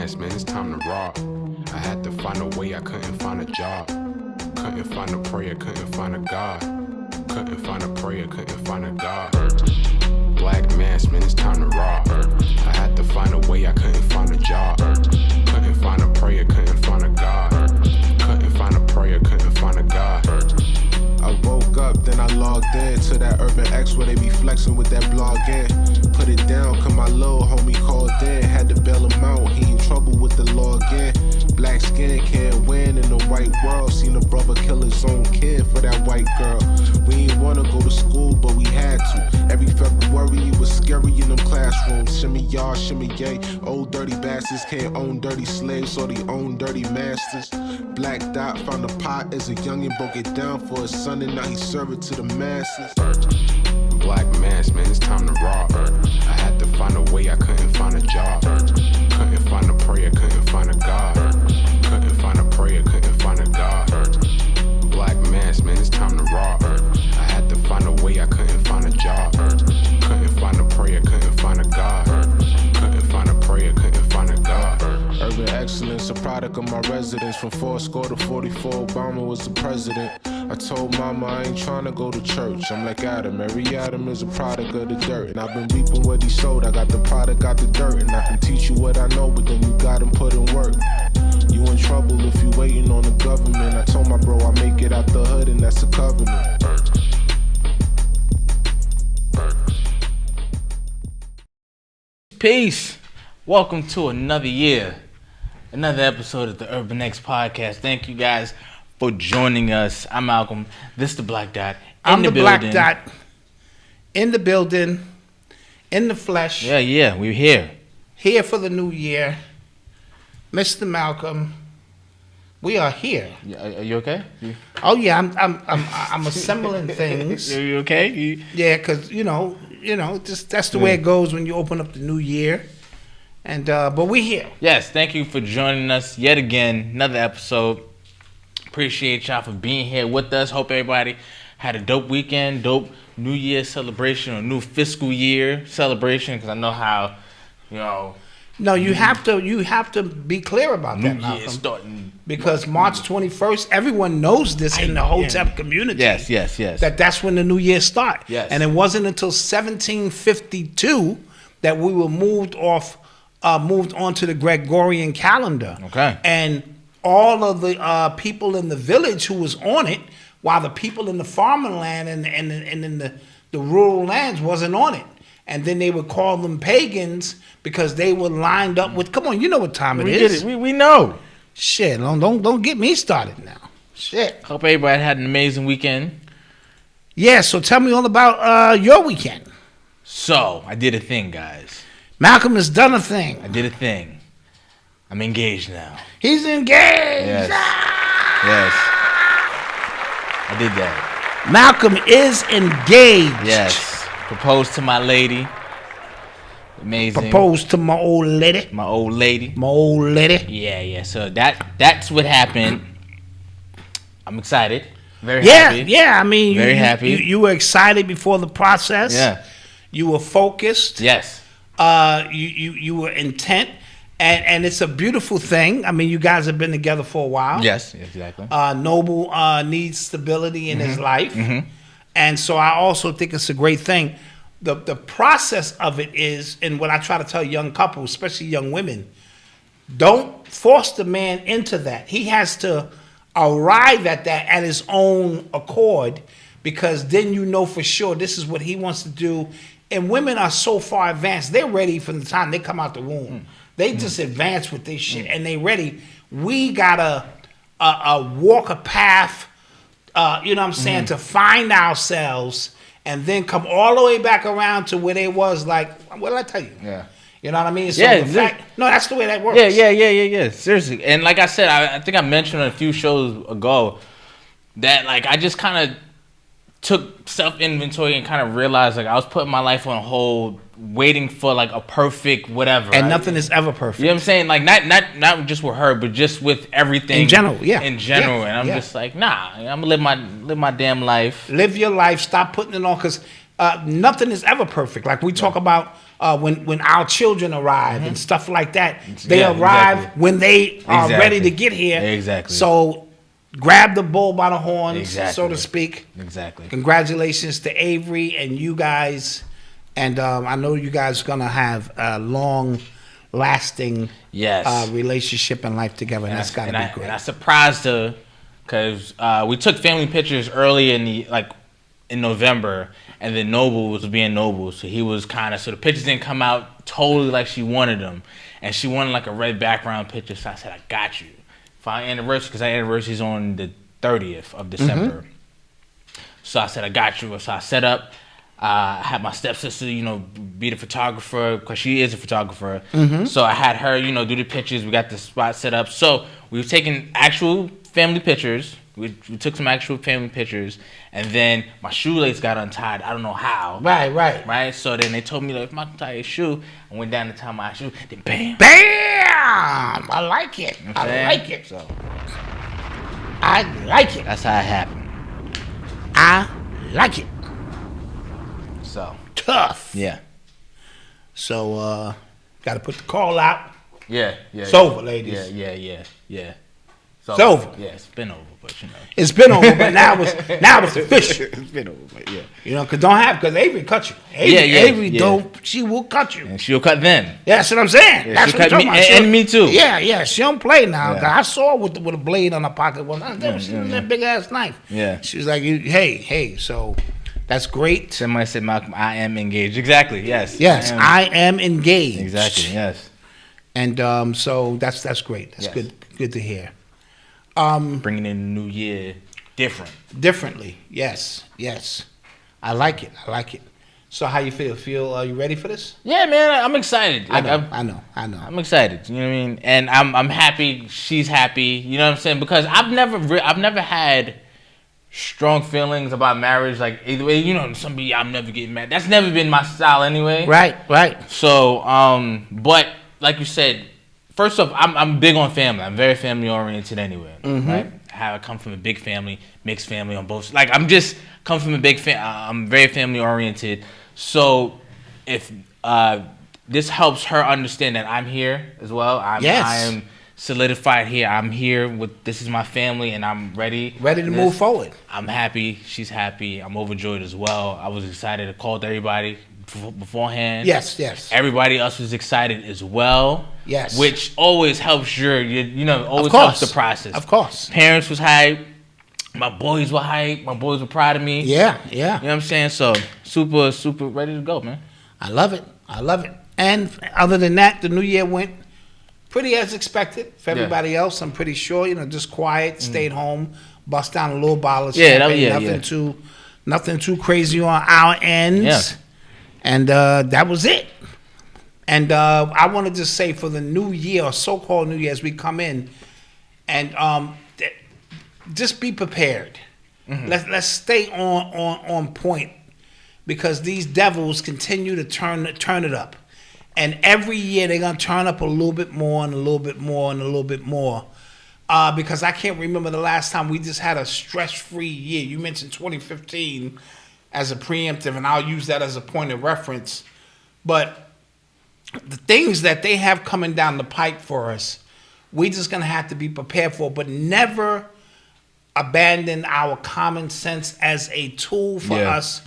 mask, man, it's time to rob. I had to find a way, I couldn't find a job. Couldn't find a prayer, couldn't find a God. Couldn't find a prayer, couldn't find a God. Black mask, man, it's time to rob. I had to find a way, I couldn't find a job. Couldn't find a prayer, couldn't find a God. Couldn't find a prayer, couldn't find a God. I woke up, then I logged in to that Urban X where they be flexing with that blog in. Put it down, cause my little homie called in. Had to bail him out, he in trouble with the law again. Black skin can't win in the white world. Seen a brother kill his own kid for that white girl. We ain't wanna go to school, but we had to. Every February it was scary in them classrooms. Shimmy y'all, shimmy yay. Old dirty bastards can't own dirty slaves, or they own dirty masters. Black Dot found a pot as a youngin', broke it down for his son, and now he serve it to the masses. Black mask, man, it's time to rob. I had to find a way, I couldn't find a job. Couldn't find a prayer, couldn't find a God. Couldn't find a prayer, couldn't find a God. Black mask, man, it's time to rob. I had to find a way, I couldn't find a job. Couldn't find a prayer, couldn't find a God. Couldn't find a prayer, couldn't find a God. Urban excellence, a product of my residence. From 4 to 44, Obama was the president. I told mama I ain't tryna go to church. I'm like Adam, every Adam is a product of the dirt. And I've been reaping what he sowed. I got the product, got the dirt. And I can teach you what I know, but then you gotta put in work. You in trouble if you waiting on the government. I told my bro I make it out the hood, and that's a covenant. Peace. Welcome to another year, another episode of the Urban X podcast. Thank you guys for joining us. I'm Malcolm. This is the Black Dot. I'm the Black Dot. In the building, in the flesh. Yeah, we're here. Here for the new year. Mr. Malcolm, we are here. Are you okay? Oh yeah, I'm assembling things. Are you okay? Yeah, because you know, just that's the way it goes when you open up the new year. And but we here. Yes, thank you for joining us yet again. Another episode. Appreciate y'all for being here with us. Hope everybody had a dope weekend, dope New Year celebration or new fiscal year celebration. Because I know how, No, you have to be clear about that, New Malcolm. Year starting Because March 21st, everyone knows this in the Hotep community. Yes. That's when the New Year start. Yes. And it wasn't until 1752 that we were moved on to the Gregorian calendar. Okay. And all of the people in the village who was on it, while the people in the farming land and in the rural lands wasn't on it. And then they would call them pagans because they were lined up with, come on, you know what time it is. Get it. We know. Shit, don't get me started now. Shit. Hope everybody had an amazing weekend. Yeah, so tell me all about your weekend. So, I did a thing, guys. Malcolm has done a thing. I did a thing. I'm engaged now. He's engaged. Yes. I did that. Malcolm is engaged. Yes. Proposed to my lady. Amazing. Proposed to my old lady. My old lady. Yeah. So that's what happened. I'm excited. Very happy. Yeah. I mean, very happy. You were excited before the process. Yeah. You were focused. Yes. You were intent. And it's a beautiful thing. I mean, you guys have been together for a while. Yes, exactly. Noble needs stability in his life. Mm-hmm. And so I also think it's a great thing. The process of it is, and what I try to tell young couples, especially young women, don't force the man into that. He has to arrive at that at his own accord, because then you know for sure this is what he wants to do. And women are so far advanced. They're ready from the time they come out the womb. They just advance with this shit, and they ready. We gotta walk a path, you know what I'm saying, to find ourselves, and then come all the way back around to where they was. Like, what did I tell you? Yeah. You know what I mean? So yeah. That's the way that works. Yeah. Seriously. And like I said, I think I mentioned a few shows ago that like I just kind of took self-inventory and kind of realized like I was putting my life on hold, waiting for like a perfect whatever. And nothing is ever perfect. You know what I'm saying? Like not just with her, but just with everything in general. Yeah. In general, and I'm just like, nah. I'm gonna live my damn life. Live your life. Stop putting it on, because nothing is ever perfect. Like we talk about when our children arrive and stuff like that. They Yeah, arrive exactly. when they are Exactly. ready to get here. Exactly. So grab the bull by the horns, Exactly. so to speak. Exactly. Congratulations to Avery and you guys. And I know you guys are going to have a long-lasting Yes. relationship and life together. And that's got to be great. And I surprised her because we took family pictures early in November, and then Noble was being Noble, so he was so the pictures didn't come out totally like she wanted them, and she wanted like a red background picture. So I said, I got you for our anniversary, because our anniversary is on the 30th of December. So I said, I got you. So I set up. I had my stepsister, be the photographer, because she is a photographer. So I had her, do the pictures. We got the spot set up. So we were taking actual family pictures. We took some actual family pictures. And then my shoelace got untied. I don't know how. Right. So then they told me, if I tie your shoe, I went down to tie my shoe. Then bam. Bam! I like it. You know what I'm I saying? like it. So I like it. that's how it happened. I like it. So, Tough. yeah. So, got to put the call out. Yeah. It's over, ladies. Yeah. It's over. Yeah, it's been over, but It's been over, but now it's official. It's been over, but yeah. Because Avery cut you. Avery don't. She will cut you. And she'll cut them. Yeah, that's what I'm saying. Yeah, That's she'll what I'm cut talking me about. and me too. Yeah. She don't play now. Yeah. I saw her with a blade on her pocket. Well, she was that big ass knife. Yeah. She was like, hey. So that's great. Somebody said, Malcolm, I am engaged. Exactly. Yes. Yes, I am engaged. Exactly. Yes. And so that's great. That's Yes. good to hear. Bringing in the new year Differently. Yes. I like it. So how you feel? Are you ready for this? Yeah, man. I'm excited. I know. I'm excited. You know what I mean? And I'm happy. She's happy. You know what I'm saying? Because I've never had strong feelings about marriage. Like either way, somebody I'm never getting married. That's never been my style anyway. Right. So, but like you said, first off, I'm big on family. I'm very family oriented anyway. Right? I come from a big family, mixed family on both. Like I'm just come from a big I'm very family oriented. So if this helps her understand that I'm here as well. I am solidified here. I'm here this is my family, and I'm ready to move forward. I'm happy. She's happy. I'm overjoyed as well. I was excited. I called everybody beforehand. Yes. Everybody else was excited as well. Yes. Which always helps always Of course. helps the process. Of course. Parents was hyped. My boys were hyped. My boys were proud of me. Yeah. You know what I'm saying? So super, super ready to go, man. I love it. And other than that, the new year went pretty as expected for everybody else. I'm pretty sure, just quiet, stayed home, bust down a little bottle of champagne. Nothing too crazy on our ends. Yeah. And that was it. And I want to just say for the new year, or so-called new year, as we come in, and just be prepared. Let's stay on point, because these devils continue to turn it up. And every year they're going to turn up a little bit more and a little bit more and a little bit more. Because I can't remember the last time we just had a stress-free year. You mentioned 2015 as a preemptive, and I'll use that as a point of reference. But the things that they have coming down the pike for us, we just going to have to be prepared for, but never abandon our common sense as a tool for us.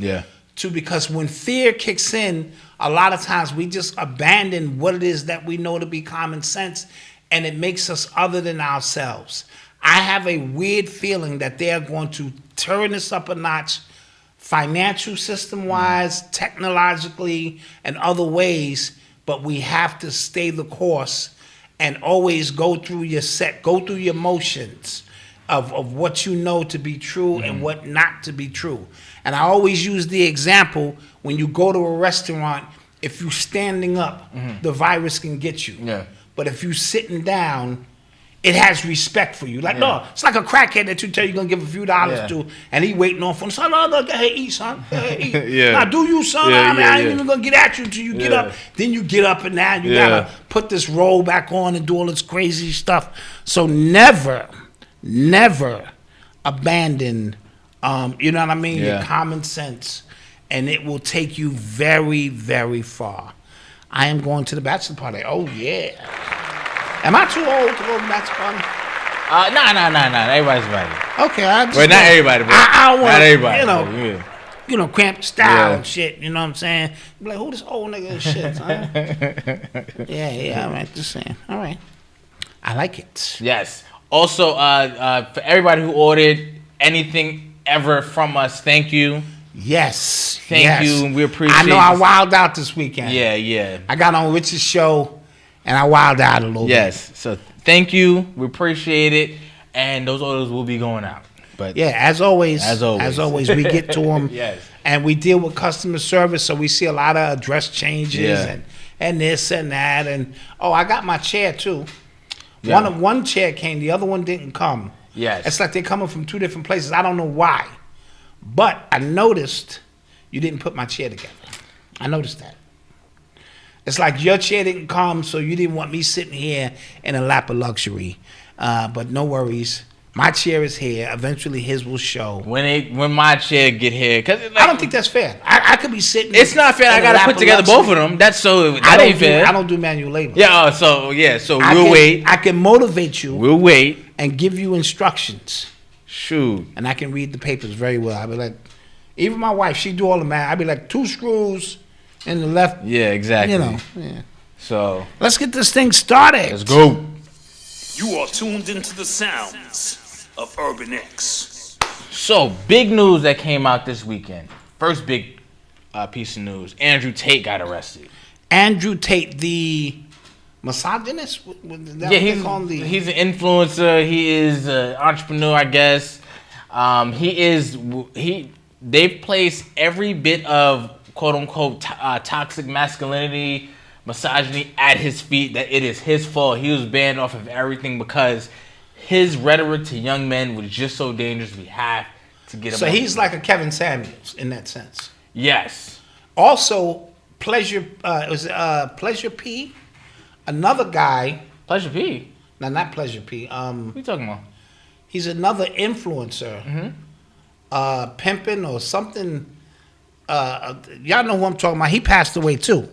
Because when fear kicks in, a lot of times we just abandon what it is that we know to be common sense, and it makes us other than ourselves. I have a weird feeling that they are going to turn this up a notch, financial system-wise, technologically, and other ways, but we have to stay the course and always go through your motions of what you know to be true and what not to be true. And I always use the example, when you go to a restaurant, if you're standing up, the virus can get you. Yeah. But if you're sitting down, it has respect for you. Like, no, it's like a crackhead that you tell you're going to give a few dollars to, and he waiting on for him. Son, no, go ahead, eat, son. Go ahead, eat. Now, do you, son? I ain't even going to get at you until you get up. Then you get up, and now you got to put this roll back on and do all this crazy stuff. So never abandon, you know what I mean, your common sense, and it will take you very, very far. I am going to the bachelor party. Oh, yeah. Am I too old to go to the bachelor party? Nah. Everybody's ready. Okay, I just Well, not everybody, but I want, not everybody. You know, cramped style Yeah. and shit. You know what I'm saying? Be like, who this old nigga and shit, huh? yeah. All right, just saying. All right, I like it. Yes. Also, for everybody who ordered anything ever from us, thank you. Yes, Thank you. We appreciate. I know I wilded out this weekend. Yeah. I got on Rich's show, and I wilded out a little bit. Yes. So thank you. We appreciate it, and those orders will be going out. But Yeah, as always, we get to them. Yes. And we deal with customer service, so we see a lot of address changes Yeah. and this and that. And I got my chair too. Yeah. One chair came, the other one didn't come. Yes. It's like they're coming from two different places. I don't know why, but I noticed you didn't put my chair together. I noticed that. It's like your chair didn't come, so you didn't want me sitting here in a lap of luxury. But no worries. My chair is here. Eventually, his will show. when my chair get here, because I don't think that's fair. I could be sitting. it's not fair. in I a gotta lap put of together luxury. both of them. That's so I that don't ain't fair. I don't do manual labor. Yeah. So we'll wait. I can motivate you We'll wait. and give you instructions, Shoot. and I can read the papers very well. I'll be like, even my wife, she do all the math. I'll be like 2 screws in the left. Yeah. Exactly. You know. Yeah. So Let's get this thing started. let's go. You are tuned into the sounds of Urban X. So, big news that came out this weekend. First big piece of news. Andrew Tate got arrested. Andrew Tate, the misogynist. Is that Yeah, what they call him? he's an influencer. He is an entrepreneur, I guess. They've placed every bit of quote unquote toxic masculinity, misogyny at his feet. That it is his fault. He was banned off of everything because his rhetoric to young men was just so dangerous. We have to get him. So off. he's like a Kevin Samuels in that sense. Yes. Also, Pleasure Pleasure P, another guy. Pleasure P. No, not Pleasure P. What are you talking about? He's another influencer, pimping or something. Y'all know who I'm talking about. He passed away too,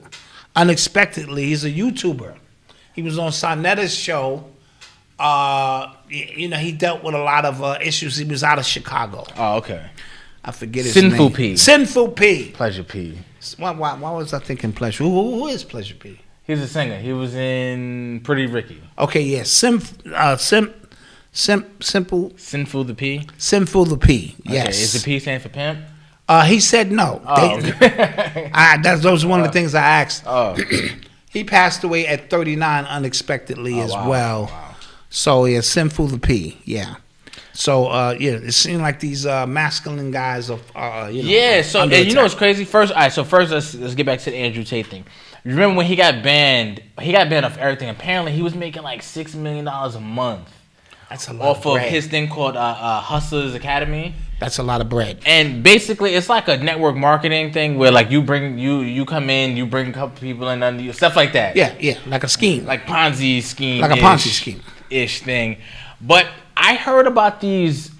unexpectedly. He's a YouTuber. He was on Sonetta's show. He dealt with a lot of issues. He was out of Chicago. Oh, okay. I forget his Sinful name. P. Sinful P. Pleasure P. Why was I thinking Pleasure? Who is Pleasure P? He's a singer. He was in Pretty Ricky. Okay, yeah. Simple. Sinful the P. Sinful the P. Yes. Okay. Is the P stand for pimp? He said no. Oh, Those are one of the things I asked. Oh. He passed away at 39 unexpectedly as wow, well. wow. So yeah, Sinful the P. Yeah. So it seemed like these masculine guys are Yeah. So under and you know what's attack. crazy? First, all right. So first, let's get back to the Andrew Tate thing. You remember when he got banned? He got banned off everything. Apparently, he was making like $6 million a month That's a lot off of of bread. his thing called Hustlers Academy. That's a lot of bread. And basically, it's like a network marketing thing where like you come in, you bring a couple people in under you, stuff like that. Yeah, like a scheme. Like Ponzi scheme. Like a Ponzi scheme. Ish thing. But I heard about these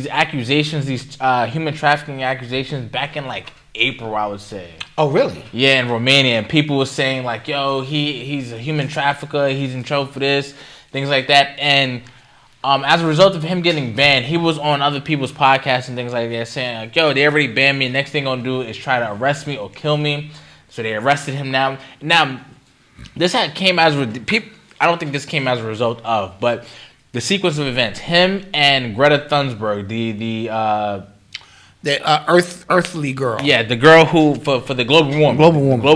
accusations, these human trafficking accusations back in like April, I would say. Oh, really? Yeah, in Romania, and people were saying like, "Yo, he's a human trafficker. He's in trouble for this, things like that." And as a result of him getting banned, he was on other people's podcasts and things like that, saying like, "Yo, they already banned me. Next thing they're gonna do is try to arrest me or kill me." So they arrested him now. Now, this came as people. I don't think this came as a result of, but the sequence of events. Him and Greta Thunberg, The earthly girl. yeah, the girl who for the global warming,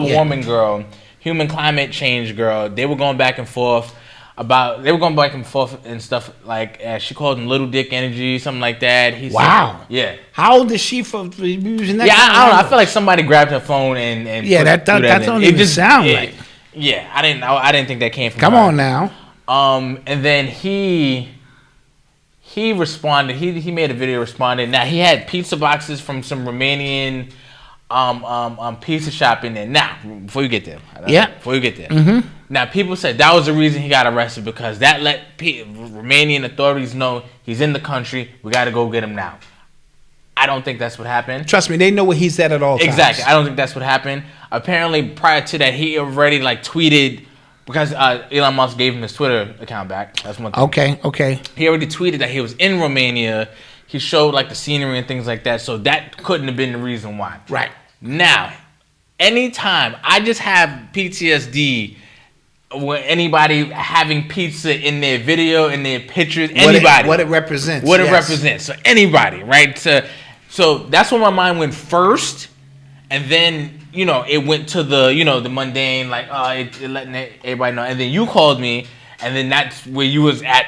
Yeah. warming girl, human climate change girl. They were going back and forth and stuff like she called him little dick energy, something like that. He Wow. said, yeah. How old is she for using that? Yeah, kind of I don't know. I language? feel like somebody grabbed her phone and Yeah, that threw don't in. even sound yeah, right. Yeah, I didn't think that came from Come her. on now. And then he responded. He made a video responding. Now he had pizza boxes from some Romanian pizza shop in there. Now before you get there, now people said that was the reason he got arrested because that let Romanian authorities know he's in the country. We got to go get him now. I don't think that's what happened. Trust me, they know where he's at all times. Exactly. I don't think that's what happened. Apparently, prior to that, he already like tweeted because Elon Musk gave him his Twitter account back. That's one thing. Okay. He already tweeted that he was in Romania. He showed like the scenery and things like that. So that couldn't have been the reason why. Right. Now, anytime I just have PTSD with anybody having pizza in their video, in their pictures, anybody. What it represents. What it represents. So anybody, right? So that's where my mind went first. And then, it went to the, the mundane, like, it letting everybody know. And then you called me, and then that's where you was at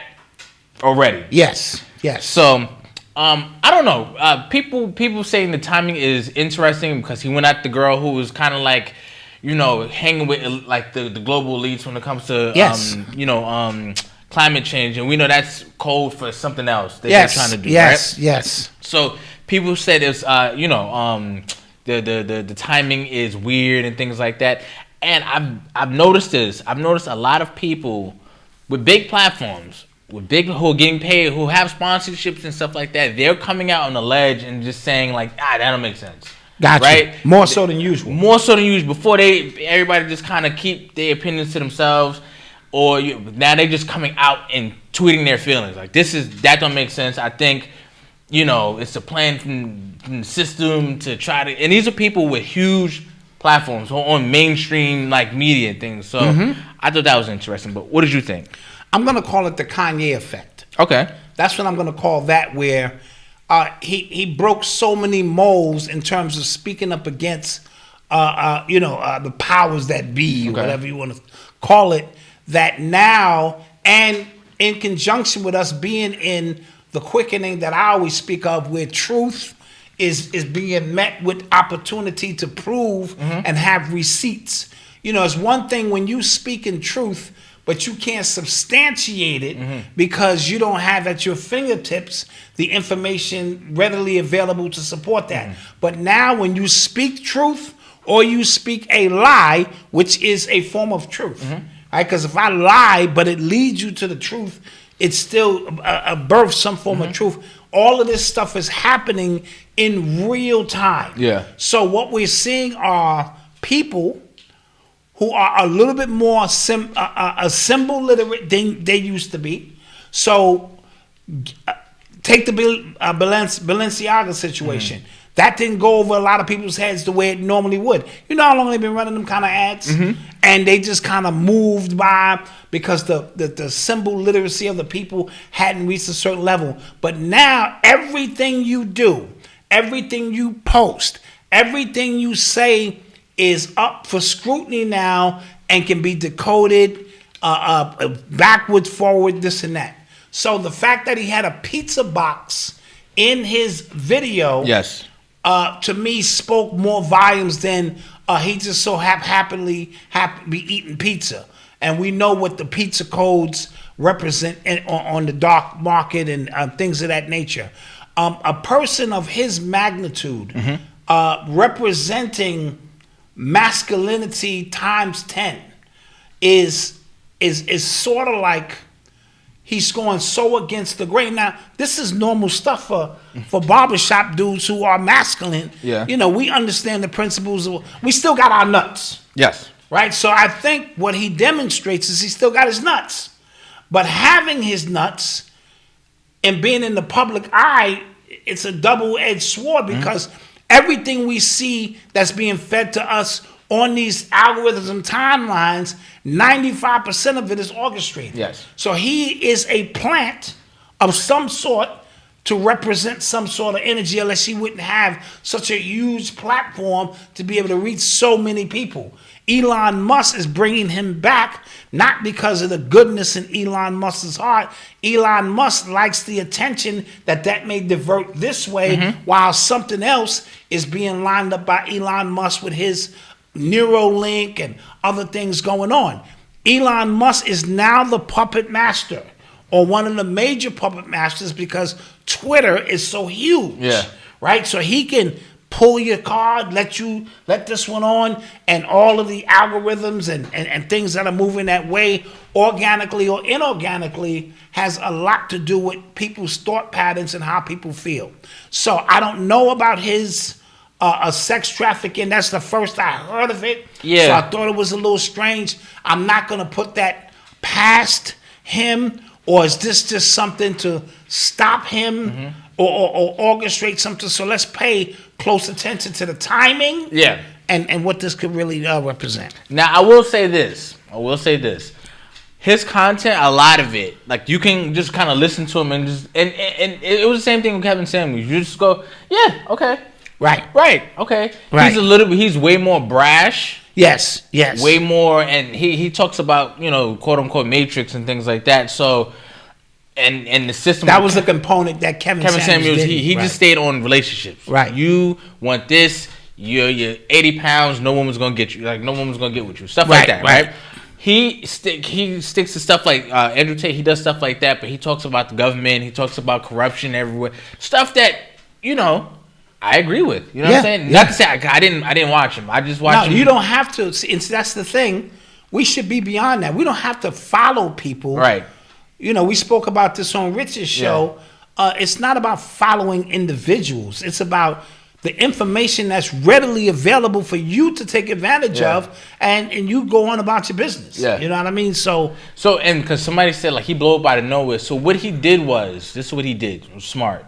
already. Yes. So, I don't know. People saying the timing is interesting because he went at the girl who was kind of like, hanging with like the global elites when it comes to climate change, and we know that's code for something else that they're trying to do. Yes. So people said it's the timing is weird and things like that, and I've noticed this. I've noticed a lot of people with big platforms, who are getting paid, who have sponsorships and stuff like that. They're coming out on the ledge and just saying like, that don't make sense. Gotcha. Right? More so than usual. Before everybody just kind of keep their opinions to themselves, or now they just coming out and tweeting their feelings. Like that don't make sense. I think, it's a plan from the system to try to, and these are people with huge platforms on mainstream like media and things. So I thought that was interesting. But what did you think? I'm gonna call it the Kanye effect. Okay. That's what I'm gonna call that, where he broke so many molds in terms of speaking up against the powers that be, whatever you want to call it, that now, and in conjunction with us being in the quickening that I always speak of, where truth is being met with opportunity to prove and have receipts. It's one thing when you speak in truth, but you can't substantiate it because you don't have at your fingertips the information readily available to support that. But now when you speak truth or you speak a lie, which is a form of truth, right? Because if I lie, but it leads you to the truth, it's still a birth, some form of truth. All of this stuff is happening in real time. Yeah. So what we're seeing are people who are a little bit more symbol literate than they used to be. So take the Balenciaga situation. That didn't go over a lot of people's heads the way it normally would. You know how long they've been running them kind of ads? And they just kind of moved by because the symbol literacy of the people hadn't reached a certain level. But now everything you do, everything you post, everything you say is up for scrutiny now and can be decoded backwards, forward, this and that. So the fact that he had a pizza box in his video, to me spoke more volumes than he just so happily to be eating pizza. And we know what the pizza codes represent on the dark market and things of that nature. A person of his magnitude representing masculinity times 10 is sort of like he's going so against the grain. Now, this is normal stuff for barbershop dudes who are masculine. Yeah. We understand the principles. We still got our nuts. Yes. Right? So I think what he demonstrates is he still got his nuts. But having his nuts and being in the public eye, it's a double-edged sword because everything we see that's being fed to us on these algorithms and timelines, 95% of it is orchestrated. Yes. So he is a plant of some sort to represent some sort of energy, unless he wouldn't have such a huge platform to be able to reach so many people. Elon Musk is bringing him back, not because of the goodness in Elon Musk's heart. Elon Musk likes the attention that may divert this way, while something else is being lined up by Elon Musk with his Neuralink and other things going on. Elon Musk is now the puppet master, or one of the major puppet masters, because Twitter is so huge. Yeah. Right? So he can pull your card, let this one on, and all of the algorithms and things that are moving that way, organically or inorganically, has a lot to do with people's thought patterns and how people feel. So I don't know about his sex trafficking. That's the first I heard of it. Yeah. So I thought it was a little strange. I'm not going to put that past him, or is this just something to stop him or orchestrate something? So let's pay close attention to the timing and what this could really represent. Now, I will say this. His content, a lot of it, like you can just kind of listen to him and it was the same thing with Kevin Samuels. You just go, yeah, okay. Right, okay. Right. He's way more brash. Yes. Way more, and he talks about, quote unquote Matrix and things like that. So, and the system. That was the component that Kevin Samuels did. He just stayed on relationships. Right. You want this, you're 80 pounds, no woman's going to get you. Like, no woman's going to get with you. Stuff like that, right? He sticks to stuff like Andrew Tate. He does stuff like that, but he talks about the government. He talks about corruption everywhere. Stuff that, I agree with. You know what I'm saying? Not to say I didn't watch him. I just watched him. No, you don't have to. See, that's the thing. We should be beyond that. We don't have to follow people. Right. We spoke about this on Rich's show. Yeah. It's not about following individuals. It's about the information that's readily available for you to take advantage of, and you go on about your business. Yeah. You know what I mean? So and because somebody said like he blew up out of nowhere. So what he did was, this is what he did. It was smart.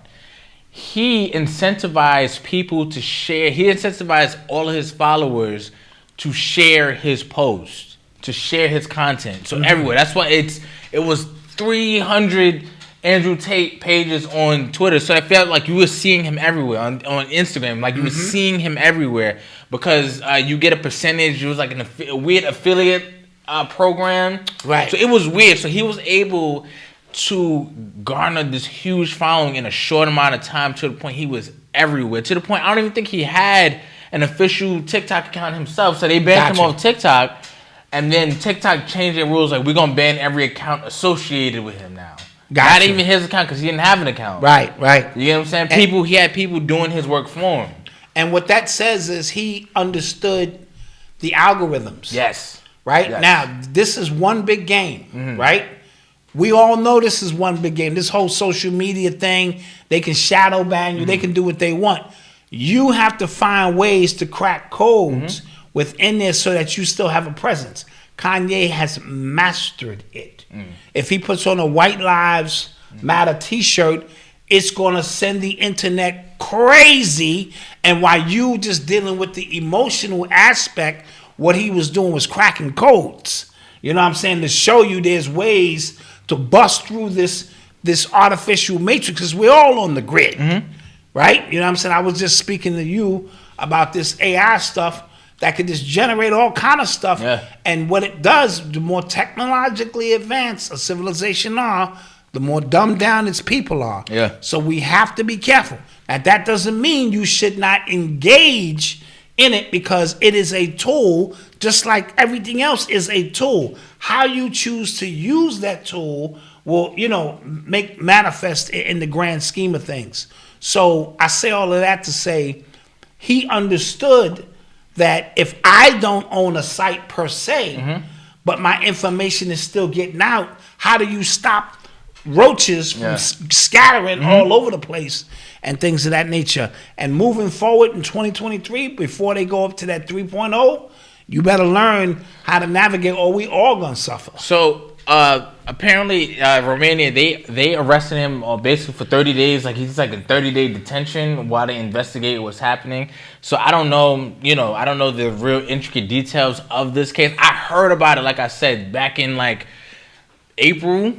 He incentivized people to share. He incentivized all of his followers to share his post, to share his content. So everywhere. That's why it was 300 Andrew Tate pages on Twitter. So I felt like you were seeing him everywhere on Instagram. Like you were seeing him everywhere because you get a percentage. It was like a weird affiliate program. Right. So it was weird. So he was able to garner this huge following in a short amount of time, to the point he was everywhere. To the point I don't even think he had an official TikTok account himself. So they banned him off TikTok, and then TikTok changed their rules. Like, we're gonna ban every account associated with him now. Not even his account, because he didn't have an account. Right. You know what I'm saying? He had people doing his work for him. And what that says is he understood the algorithms. Yes. Right? Yes. Now, this is one big game, right? We all know this is one big game. This whole social media thing, they can shadow ban you. They can do what they want. You have to find ways to crack codes within there so that you still have a presence. Kanye has mastered it. If he puts on a White Lives Matter t-shirt, it's going to send the internet crazy. And while you just dealing with the emotional aspect, what he was doing was cracking codes. You know what I'm saying? To show you there's ways to bust through this artificial matrix, because we're all on the grid, right? You know what I'm saying? I was just speaking to you about this AI stuff that could just generate all kind of stuff. Yeah. And what it does, the more technologically advanced a civilization are, the more dumbed down its people are. Yeah. So we have to be careful. Now, that doesn't mean you should not engage in it, because it is a tool, just like everything else is a tool. How you choose to use that tool will, make manifest in the grand scheme of things. So I say all of that to say he understood that if I don't own a site per se, but my information is still getting out, how do you stop roaches from scattering all over the place and things of that nature? And moving forward in 2023, before they go up to that 3.0, you better learn how to navigate, or we all gonna suffer. So apparently Romania, they arrested him basically for 30 days. Like, he's like in 30-day detention while they investigate what's happening. So I don't know, I don't know the real intricate details of this case. I heard about it, like I said, back in like April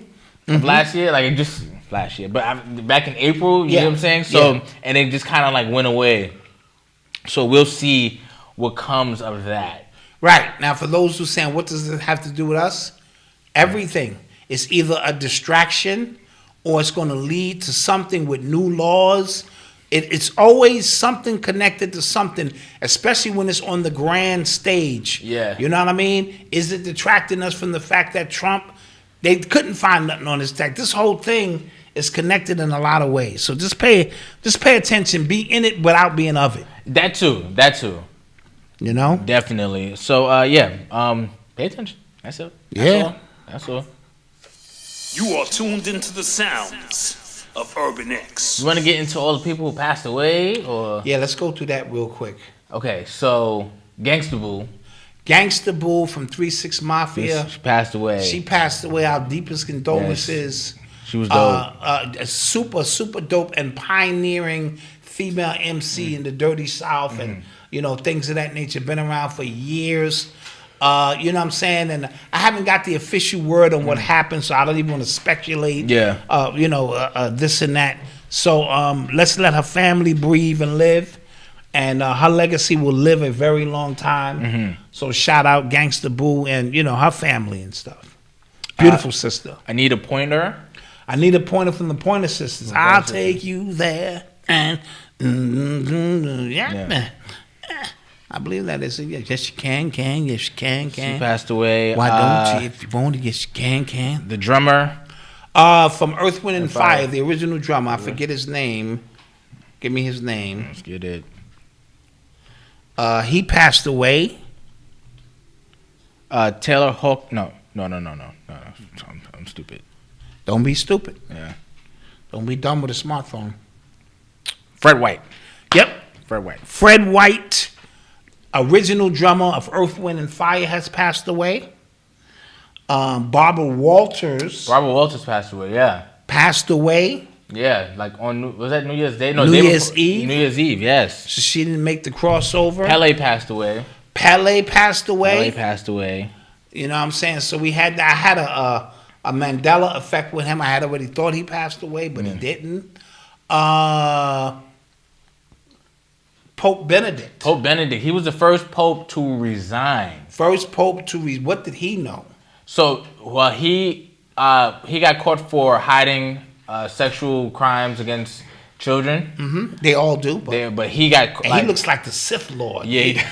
of last year, like just last year, but back in April, you know what I'm saying? So, and it just kind of like went away. So we'll see what comes of that. Right. Now, for those who are saying, what does it have to do with us? Everything. It's either a distraction, or it's going to lead to something with new laws. It's always something connected to something, especially when it's on the grand stage. Yeah. You know what I mean? Is it detracting us from the fact that Trump, they couldn't find nothing on his tech? This whole thing is connected in a lot of ways. So just pay attention. Be in it without being of it. That too. You know? Definitely. So pay attention. That's it. That's all. You are tuned into the sounds of Urban X. You want to get into all the people who passed away, or? Yeah, let's go through that real quick. Okay, so Gangsta Boo. Gangsta Boo from 3-6 Mafia. She passed away. She passed away. Our deepest condolences. Yes. She was dope. A super dope and pioneering female MC in the Dirty South, and things of that nature. Been around for years. You know what I'm saying? And I haven't got the official word on what happened, so I don't even want to speculate. Yeah. This and that. So let's let her family breathe and live. And her legacy will live a very long time. So shout out Gangsta Boo and, her family and stuff. Beautiful sister. I need a pointer. I need a pointer from the Pointer Sisters. I'll take you there. And I believe that is it. Yes, you can. Yes, you can. She passed away. Why don't you? If you want to, yes, you can. The drummer. From Earth, Wind, and Fire, the original drummer. I forget his name. Give me his name. Let's get it. He passed away. Taylor Hawk. No. I'm stupid. Don't be stupid. Yeah. Don't be dumb with a smartphone. Fred White. Yep. Fred White. Original drummer of Earth, Wind, and Fire, has passed away. Barbara Walters. Passed away. Yeah. Passed away. Yeah, like was that New Year's Day? No, New Year's Eve. New Year's Eve, yes. So she didn't make the crossover. Pele passed away. You know what I'm saying? So I had a Mandela effect with him. I had already thought he passed away, but he didn't. Pope Benedict. He was the first pope to resign. What did he know? So, well, he got caught for hiding sexual crimes against children. Mm-hmm. They all do. But he got... he looks like the Sith Lord. Yeah.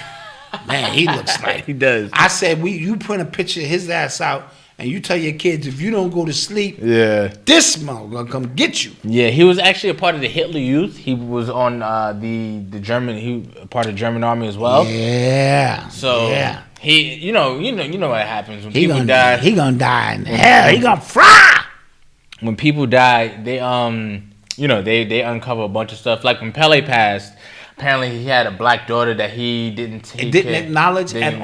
Man, he looks like... He does. I said, you print a picture of his ass out, and you tell your kids, if you don't go to sleep, this mother gonna come get you. Yeah, he was actually a part of the Hitler Youth. He was on the German... He part of the German army as well. Yeah. So... Yeah. He... You know what happens when people die. He gonna die in hell. He gonna fry. When people die, they they uncover a bunch of stuff. Like when Pele passed, apparently he had a black daughter that he didn't acknowledge at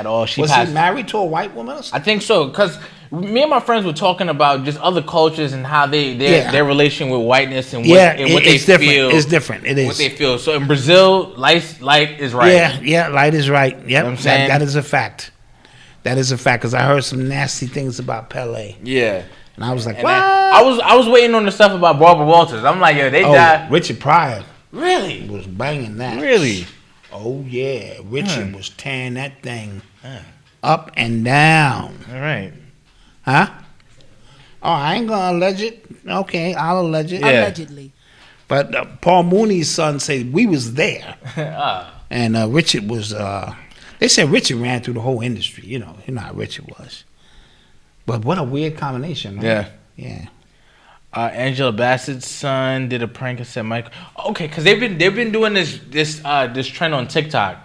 all. He married to a white woman or something? I think so, because me and my friends were talking about just other cultures and how their relation with whiteness and what they feel. It's different. It is what they feel. So in Brazil, light is right. Yeah, light is right. Yep, you know what I'm saying? That is a fact. That is a fact, because I heard some nasty things about Pele. Yeah. And I was like, and what? I was waiting on the stuff about Barbara Walters. I'm like, they died. Richard Pryor. Really? Was banging that. Really? Oh, yeah. Richard was tearing that thing up and down. All right. Huh? Oh, I ain't going to allege it. Okay, I'll allege it. Yeah. Allegedly. But Paul Mooney's son said we was there. And Richard was... they said Richard ran through the whole industry. You know how Richard was. But what a weird combination, right? Yeah. Angela Bassett's son did a prank and said Michael. Okay, because they've been doing this trend on TikTok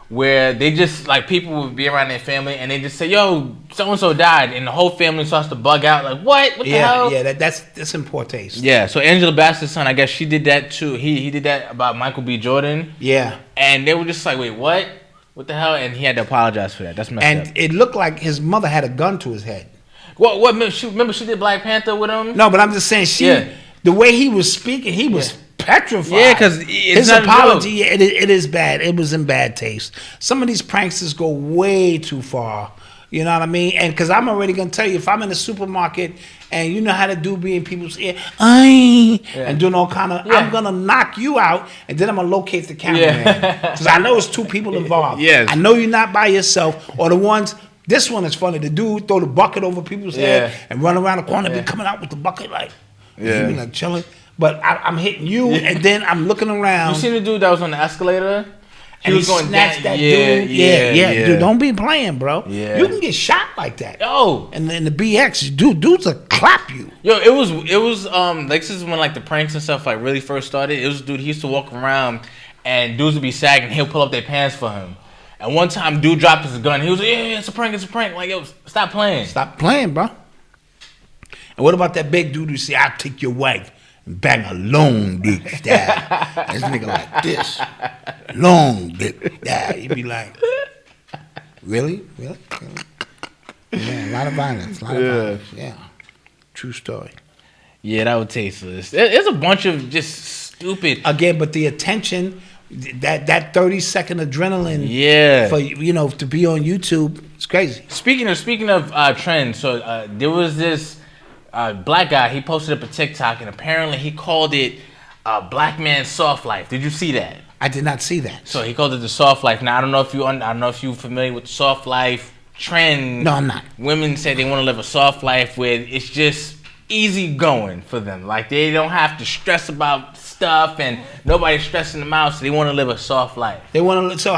where they just like people would be around their family and they just say, "Yo, so and so died," and the whole family starts to bug out like, "What? What the hell?" Yeah, that's in poor taste. Yeah. So Angela Bassett's son, I guess she did that too. He did that about Michael B. Jordan. Yeah. And they were just like, "Wait, what? What the hell?" And he had to apologize for that. That's messed up. And it looked like his mother had a gun to his head. What? Remember she did Black Panther with him? No, but I'm just saying the way he was speaking, he was petrified. Yeah, because his apology, it is bad. It was in bad taste. Some of these pranksters go way too far. You know what I mean? And because I'm already gonna tell you, if I'm in a supermarket and you know how to do be in people's ear, and doing all kind of, I'm gonna knock you out, and then I'm gonna locate the cameraman because I know it's two people involved. Yes. I know you're not by yourself, or the ones. This one is funny. The dude throw the bucket over people's head and run around the corner, be coming out with the bucket like, he be like chilling. But I'm hitting you, and then I'm looking around. You seen the dude that was on the escalator? He was going snatch that dude. Yeah. Dude, don't be playing, bro. Yeah. You can get shot like that. Oh. And then the BX, dudes are clap you. Yo, it was like this is when like the pranks and stuff like really first started. It was dude, he used to walk around and dudes would be sagging, he'll pull up their pants for him. And one time dude dropped his gun, he was like, yeah, it's a prank. Like, yo, stop playing. Stop playing, bro. And what about that big dude who say, I'll take your wife and bang a long dick style? This nigga like this. Long dick style. You be like, really? Yeah, a lot of violence. Yeah. True story. Yeah, that was tasteless. There's a bunch of just stupid. Again, but the attention, that 30-second adrenaline, for to be on YouTube, it's crazy. Speaking of trends, so there was this black guy. He posted up a TikTok, and apparently he called it "Black Man Soft Life." Did you see that? I did not see that. So he called it the soft life. Now I don't know if you're familiar with the soft life trend. No, I'm not. Women say they want to live a soft life where it's just easy going for them. Like they don't have to stress about stuff and nobody's stressing them out, so they want to live a soft life. They want to. So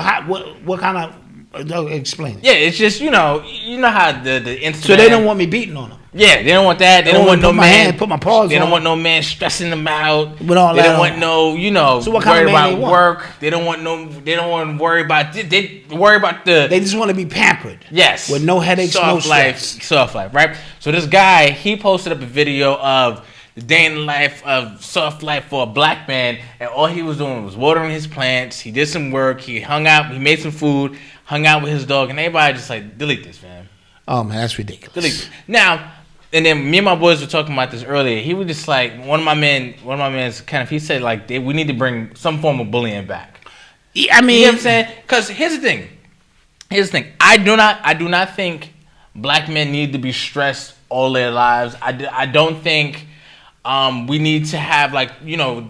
what kind of? Explain it. Yeah, it's just you know how the Instagram. So they don't want me beating on them. Yeah, they don't want that. They don't want no man. Put my paws. They don't want no man stressing them out. With all they that don't want no So what kind worry of man about they want? work. They don't want no. They don't want to worry about. They worry about the. They just want to be pampered. Yes. With no headaches, no stress. Soft life, right? So this guy, he posted up a video of the day in the life of soft life for a black man, and all he was doing was watering his plants. He did some work. He hung out. He made some food. Hung out with his dog, and everybody just like, delete this, man. Oh man, that's ridiculous. Delete this. Now, and then me and my boys were talking about this earlier. He was just like, one of my men's kind of, he said like, we need to bring some form of bullying back. Yeah, I mean, you know what I'm saying? Because here's the thing. I do not think black men need to be stressed all their lives. I don't think we need to have like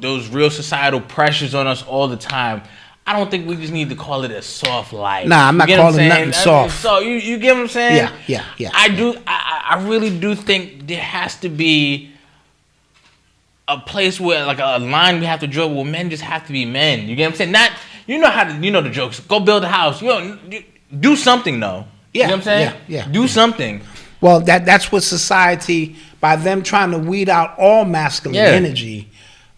those real societal pressures on us all the time. I don't think we just need to call it a soft life. Nah, I'm not calling nothing soft. So you get what I'm saying? Yeah. I really do think there has to be a place where like a line we have to draw where men just have to be men. You get what I'm saying? Not the jokes. Go build a house. Do something though. Yeah. You know what I'm saying? Yeah. Do something. Well, that's what society, by them trying to weed out all masculine energy.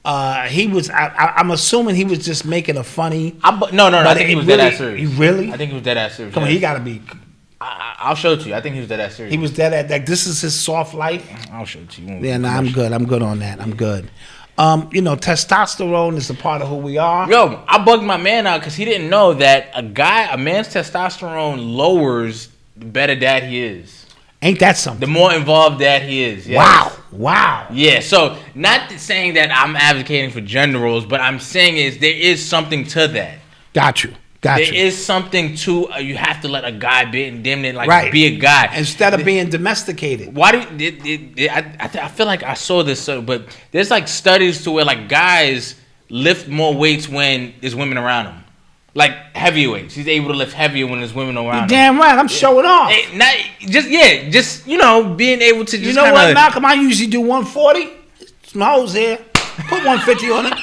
I'm assuming he was just making a funny. No. I think he was dead ass serious. He really? I think he was dead ass serious. Come on, he gotta be. I'll show it to you. I think he was dead ass serious. He was dead at like this is his soft life. I'll show it to you. Yeah, I'm good. I'm good on that. I'm good. Testosterone is a part of who we are. Yo, I bugged my man out because he didn't know that a man's testosterone lowers the better dad he is. Ain't that something? The more involved that he is. Yes. Wow. Yeah, so not saying that I'm advocating for gender roles, but I'm saying there is something to that. Got you. There is something to you have to let a guy be be a guy instead of being domesticated. Why do I feel like I saw this, but there's like studies to where like guys lift more weights when there's women around them. Like heavier weights. He's able to lift heavier when there's women around him. Damn right, I'm showing off. Just being able to just what, Malcolm? I usually do 140. Some hoes here. Put 150 on it.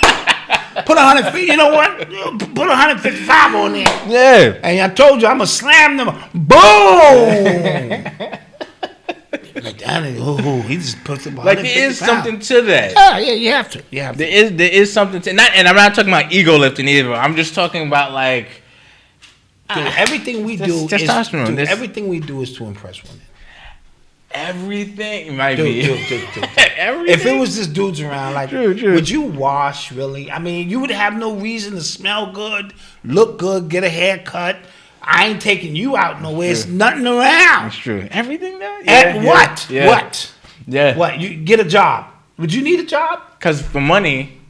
Put 150. You know what? Put 155 on there. Yeah. And I told you I'm gonna slam them. Boom. Like that, he just puts it. Like there is something to that. Yeah, you have to. There is something to and I'm not talking about ego lifting either. I'm just talking about like everything we do. Testosterone. Everything we do is to impress women. Everything might be. Everything. If it was just dudes around, like, true. Would you wash really? I mean, you would have no reason to smell good, look good, get a haircut. I ain't taking you out nowhere. It's nothing around. That's true. Everything though? What? Yeah. What? Yeah. What? You get a job. Would you need a job? Because for money.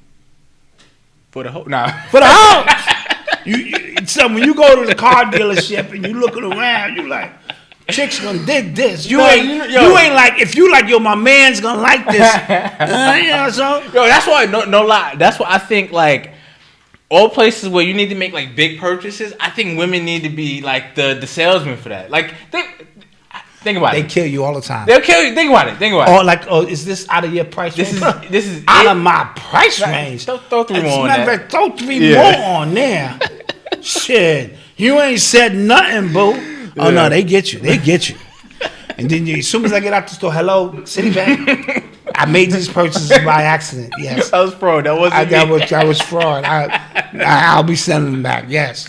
For the whole. Nah. For the house. So when you go to the car dealership and you looking around, you like, chicks gonna dig this. You ain't like, if you like, my man's gonna like this. So. Yo, that's why, no lie. That's why I think like, all places where you need to make like big purchases, I think women need to be like the salesman for that. Like think about it. They kill you all the time. They'll kill you. Think about it. Is this out of your price range? This is out of my price range. Throw 3 more on that. Throw 3 more on there. Shit, you ain't said nothing, boo. Oh no, they get you. And then as soon as I get out the store, hello, Citibank. I made these purchases by accident. Yes, That was fraud. That wasn't me. that was fraud. I'll be sending them back. Yes.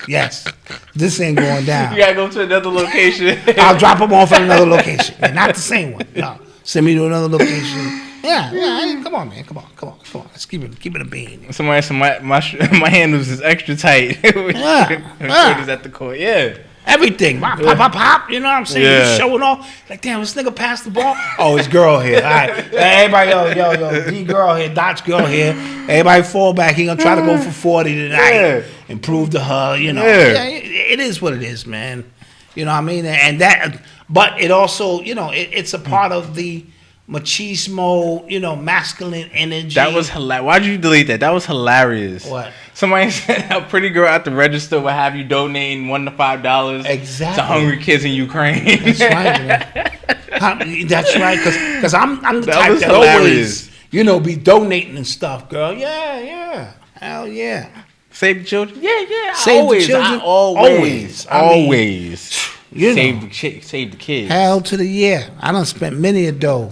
This ain't going down. You gotta go to another location. I'll drop them off at another location. And not the same one. No. Send me to another location. Yeah. Hey, come on, man. Come on. Let's keep it a bean. Somebody said my handles is extra tight. Shorty's at the court. Yeah. Everything. Pop. You know what I'm saying? Yeah. He's showing off. Like, damn, this nigga passed the ball. Oh, it's girl here. All right. Everybody, yo, D girl here, Dot's girl here. Everybody fall back. He gonna try to go for 40 tonight. Yeah. And prove to her, you know. Yeah. It is what it is, man. You know what I mean? And that, but it also, you know, it's a part of the machismo, you know, masculine energy. That was hilarious. Why'd you delete that? That was hilarious. What? Somebody said a pretty girl at the register will have you donating $1 to $5 Exactly. to hungry kids in Ukraine. That's right, man. That's right, because I'm the That type was that hilarious. always, you know, be donating and stuff, girl. Yeah. Hell yeah. Save the children? Yeah. Save always, the children? I always. I mean, Always. you Save the kids. Hell to the year. I done spent many a dough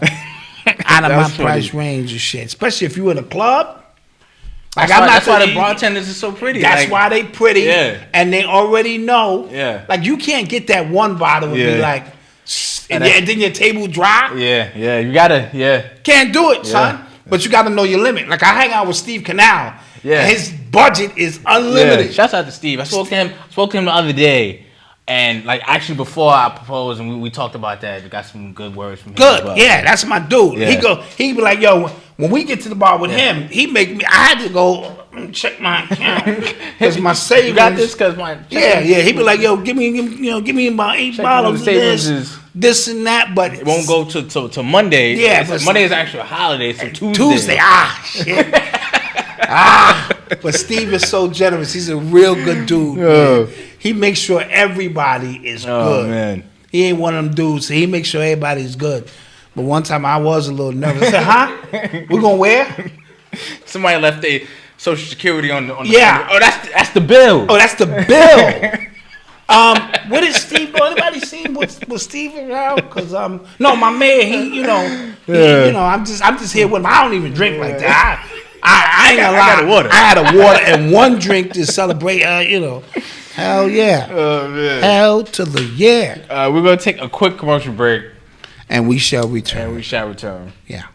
out of my That's funny. price range and shit. Especially if you in a club. Like That's why the bartenders are so pretty. That's like, why they pretty. Yeah. And they already know. Yeah. Like you can't get that one bottle and be Yeah. like, and then your table dry. Yeah. You gotta, Can't do it, son. Yeah. But you got to know your limit. Like I hang out with Steve Canal. Yeah. And his budget is unlimited. Yeah. Shouts out to Steve. I spoke to him the other day. And like actually before I proposed and we talked about that, we got some good words from him. Good. as well. Yeah, that's my dude. Yeah. He be like, yo, when we get to the bar with him, he make me, I had to go check my account. Because my savings. You got this because my Yeah. He be like, yo, give me about 8 bottles of savings this and that, but it won't go to Monday. Yeah, It's but Monday is actually a holiday, so Tuesday. Shit. But Steve is so generous. He's a real good dude. Man. He makes sure everybody is good. Man. He ain't one of them dudes. So he makes sure everybody's good. But one time I was a little nervous. I said, huh? We're gonna where? Somebody left their social security on the Yeah. Oh, that's the bill. Oh, that's the bill. What is Steve? Anybody seen what Steve around? Because no, my man, he, you know, I'm just here with him. I don't even drink like that. I ain't gonna lie. I got a water. I had a water and one drink to celebrate. Hell yeah. Oh man. Hell to the yeah. We're gonna take a quick commercial break, And we shall return. and we shall return. Yeah.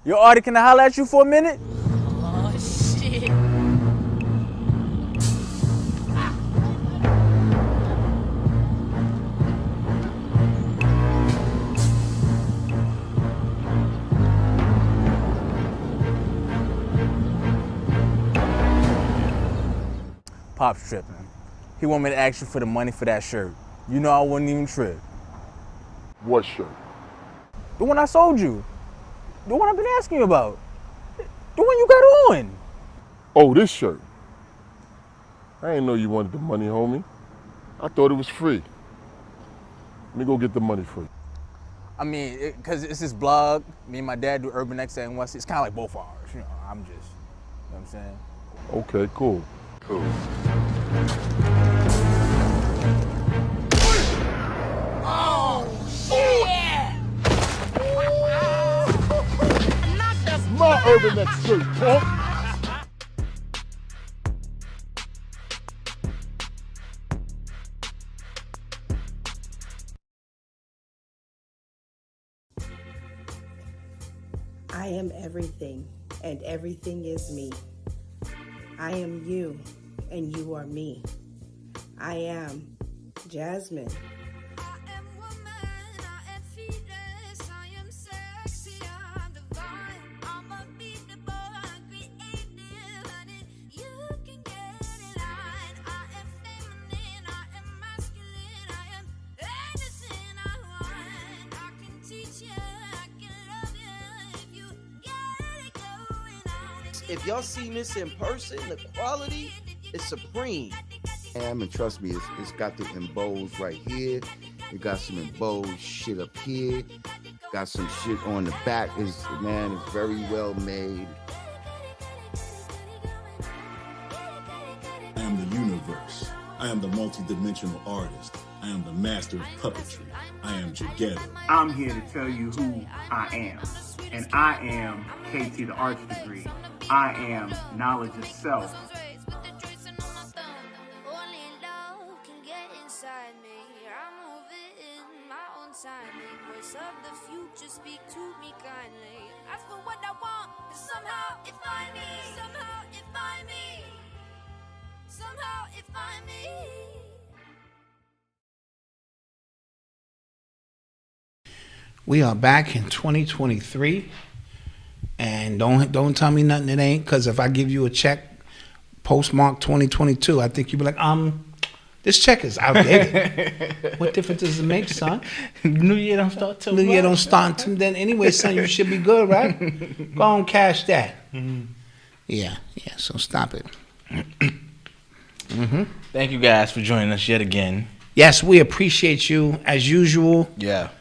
Yo, Artie, can I holler at you for a minute? Oh, shit. Pop's tripping. He want me to ask you for the money for that shirt. You know I wouldn't even trip. What shirt? The one I sold you. The one I've been asking you about. The one you got on. Oh, this shirt. I didn't know you wanted the money, homie. I thought it was free. Let me go get the money for you. I mean, because it's this blog. Me and my dad do Urban X and West. It's kind of like both ours. You know, I'm just, you know what I'm saying? Okay, cool. My Urban X shirt, punk. I am everything, and everything is me. I am you, and you are me. I am Jasmine. If y'all seen this in person, the quality is supreme. And trust me, it's got the embossed right here. It got some embossed shit up here. Got some shit on the back. It's very well made. I am the universe. I am the multi-dimensional artist. I am the master of puppetry. I am Jagetto. I'm here to tell you who I am. And I am KT the Arts Degree. I am knowledge itself. We are back in 2023, and don't tell me nothing it ain't, because if I give you a check postmark 2022, I think you'd be like, this check is outdated. What difference does it make, son? New Year don't start till New Year don't start till then anyway, son. You should be good, right? Go on, cash that. Yeah. So stop it. Thank you guys for joining us yet again. Yes, we appreciate you as usual. Yeah.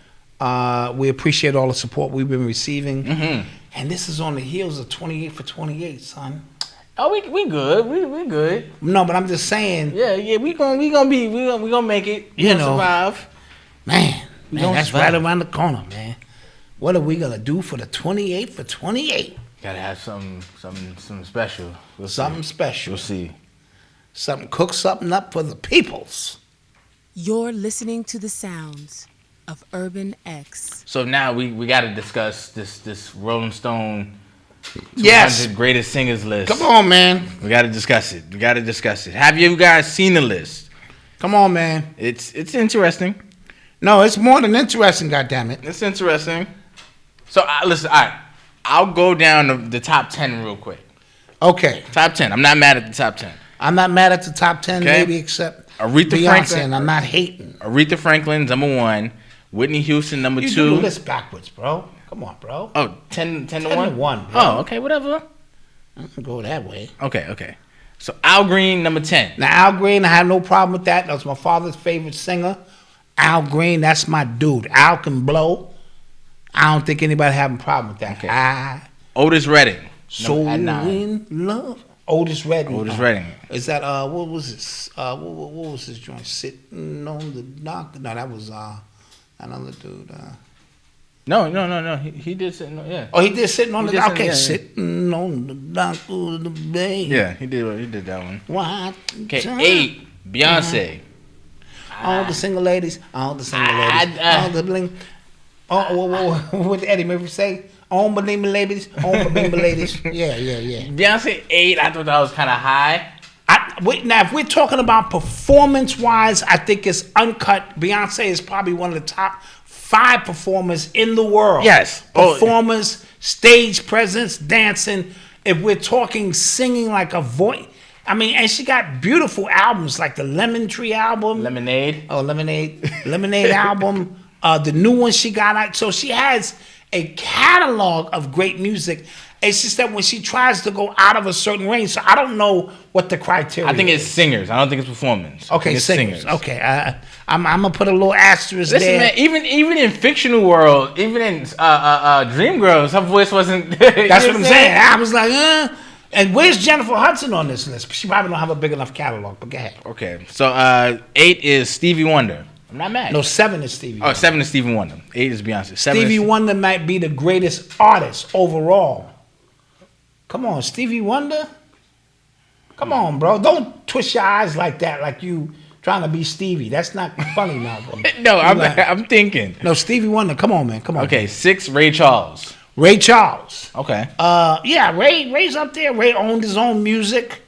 We appreciate all the support we've been receiving. And this is on the heels of 28 for 28, son. Oh, we good. We good. No, but I'm just saying. Yeah. We gonna make it. You know, survive. Man, that's survive. right around the corner, man. What are we gonna do for the 28 for 28? Gotta have something special. Something special. We'll see. Cook something up for the peoples. You're listening to the sounds of Urban X. So now we got to discuss this Rolling Stone 200 greatest singers list. Come on, man. We got to discuss it. Have you guys seen the list? Come on, man. It's interesting. No, it's more than interesting, goddammit. It's interesting. So listen, all right. I'll go down the top 10 real quick. Okay. Top 10. I'm not mad at the top 10. I'm not mad at the top 10, Okay. maybe, except Aretha Beyonce, Franklin. and I'm not hating. Aretha Franklin's number 1. Whitney Houston, number 2. You do the list backwards, bro. Come on, bro. Oh, 10 to 1? 10 to 1, bro. Oh, okay, whatever. I'm gonna go that way. Okay. So Al Green, number 10. Now, Al Green, I have no problem with that. That was my father's favorite singer. Al Green, that's my dude. Al can blow. I don't think anybody having a problem with that. Okay. Otis Redding. So at 9. in love. Otis Redding. Otis Redding. Is that what was this? What was his joint? Sitting on the dock? No, that was another dude. No. He did sitting on, yeah. Oh, he did sitting on the dock. Okay, yeah. sitting on the dock of the bay. Yeah, he did that one. What? Okay, 8. Beyonce. All the single ladies. All the bling. What did Eddie Murphy say? On the ladies. Yeah. Beyonce 8. I thought that was kind of high. Now, if we're talking about performance-wise, I think it's uncut. Beyonce is probably one of the top 5 performers in the world. Yes. Performers, stage presence, dancing. If we're talking singing like a voice, I mean, and she got beautiful albums like the Lemon Tree album. Lemonade. Oh, Lemonade album. The new one she got out. So she has a catalog of great music. It's just that when she tries to go out of a certain range, so I don't know what the criteria is. I think it's singers. I don't think it's performance. Okay, singers. Okay, I'm gonna put a little asterisk there. Listen, man, even in fictional world, even in Dreamgirls, her voice wasn't. That's what I'm saying. I was like, And where's Jennifer Hudson on this list? She probably don't have a big enough catalog, but go ahead. Okay, so 8 is Stevie Wonder. I'm not mad. No, 7 is Stevie Wonder. 7 is Stevie Wonder. 8 is Beyonce. Stevie Wonder might be the greatest artist overall. Come on, Stevie Wonder. Come on, bro. Don't twist your eyes like that, like you trying to be Stevie. That's not funny now, bro. No, I'm thinking. No, Stevie Wonder. Come on, man. Come on. Okay, 6, Ray Charles. Ray Charles. Okay. Yeah, Ray's up there. Ray owned his own music.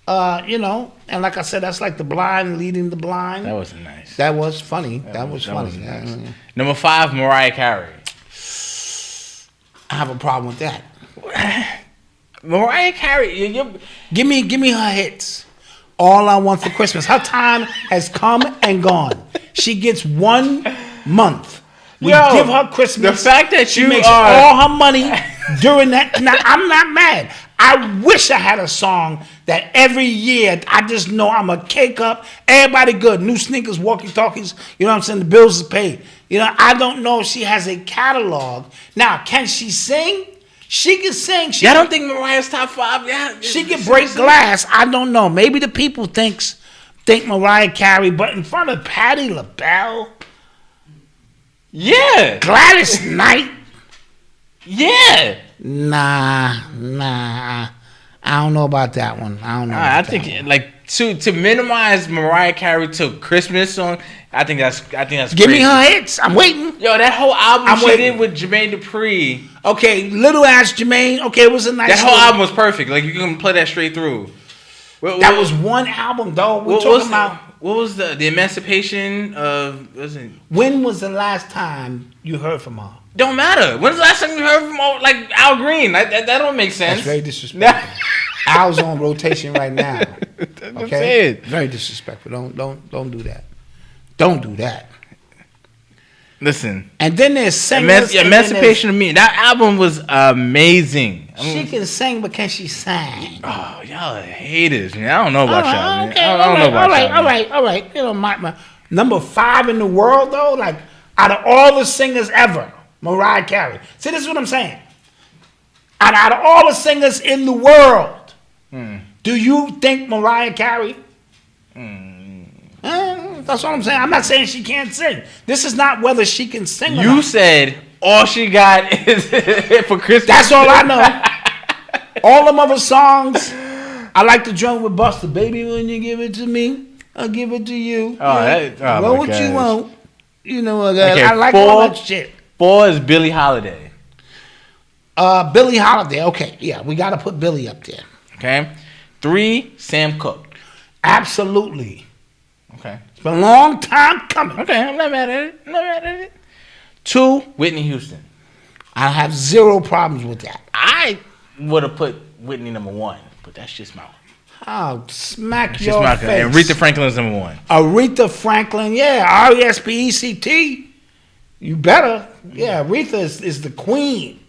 And like I said, that's like the blind leading the blind. That was nice. That was funny. That was funny. Nice. Number 5, Mariah Carey. I have a problem with that. Mariah Carey, give me her hits. All I Want for Christmas. Her time has come and gone. She gets 1 month. We give her Christmas. The fact that she makes all her money during that. Now, I'm not mad. I wish I had a song that every year I just know I'm a cake up. Everybody good. New sneakers, walkie-talkies. You know what I'm saying? The bills is paid. You know, I don't know if she has a catalog. Now, can she sing? She can sing. I don't think Mariah's top 5. Yeah, she can break glass. I don't know. Maybe the people think Mariah Carey, but in front of Patti LaBelle. Yeah. Gladys Knight. Yeah. Nah. I don't know about that one. I don't know. I think like to minimize Mariah Carey to Christmas song. I think that's Give me her hits. I'm waiting. Yo, that whole album she did with Jermaine Dupri. Okay, little ass Jermaine. Okay, it was a nice. That whole album was perfect. Like you can play that straight through. That was one album, though. We're talking about. What was the Emancipation of? When was the last time you heard from her? Don't matter. When's the last time you heard from like Al Green? That don't make sense. That's very disrespectful. Al's on rotation right now. Okay, very disrespectful. Don't do that. Don't do that. Listen. And then there's singers. Emancipation of Me. That album was amazing. She can sing, but can she sing? Oh, y'all are haters. Man. I don't know about y'all. Okay, I don't know about y'all. All right. You know, my number 5 in the world though. Like out of all the singers ever, Mariah Carey. See, this is what I'm saying. Out of all the singers in the world, do you think Mariah Carey? That's what I'm saying. I'm not saying she can't sing. This is not whether she can sing or not. You said all she got is for Christmas. That's all I know. All them other songs, I like the joint with Busta. Baby, when you give it to me, I'll give it to you. Oh, what you want. You know what? Okay, I like all that shit. 4 is Billie Holiday. Billie Holiday. Okay, yeah, we got to put Billie up there. Okay. 3, Sam Cooke. Absolutely. Okay. It's been a long time coming. Okay, I'm not mad at it. 2, Whitney Houston. I have 0 problems with that. I would have put Whitney number 1, but that's just my. Oh, smack your face. And Aretha Franklin's number 1. Aretha Franklin, yeah. RESPECT. You better. Yeah, Aretha is the queen.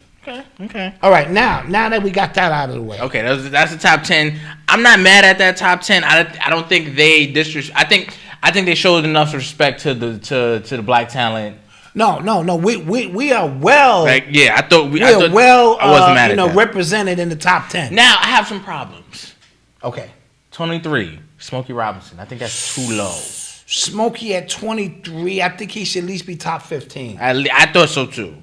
Okay. All right, now that we got that out of the way. Okay, that's the top 10. I'm not mad at that top 10. I don't think they I think they showed enough respect to the black talent. No. We are well. Like, yeah, I thought I wasn't mad at that. Represented in the top 10. Now I have some problems. Okay. 23, Smokey Robinson. I think that's too low. Smokey at 23. I think he should at least be top 15. I thought so too.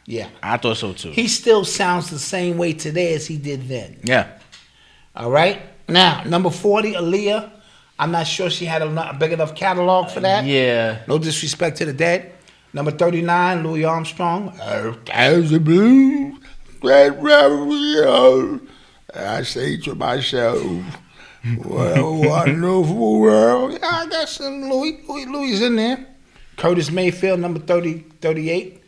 Yeah. I thought so too. He still sounds the same way today as he did then. Yeah. All right. Now, number 40, Aaliyah. I'm not sure she had a big enough catalog for that. Yeah. No disrespect to the dead. Number 39, Louis Armstrong. As the blues, I say to myself, what a wonderful world. I got some Louis in there. Curtis Mayfield, number 38.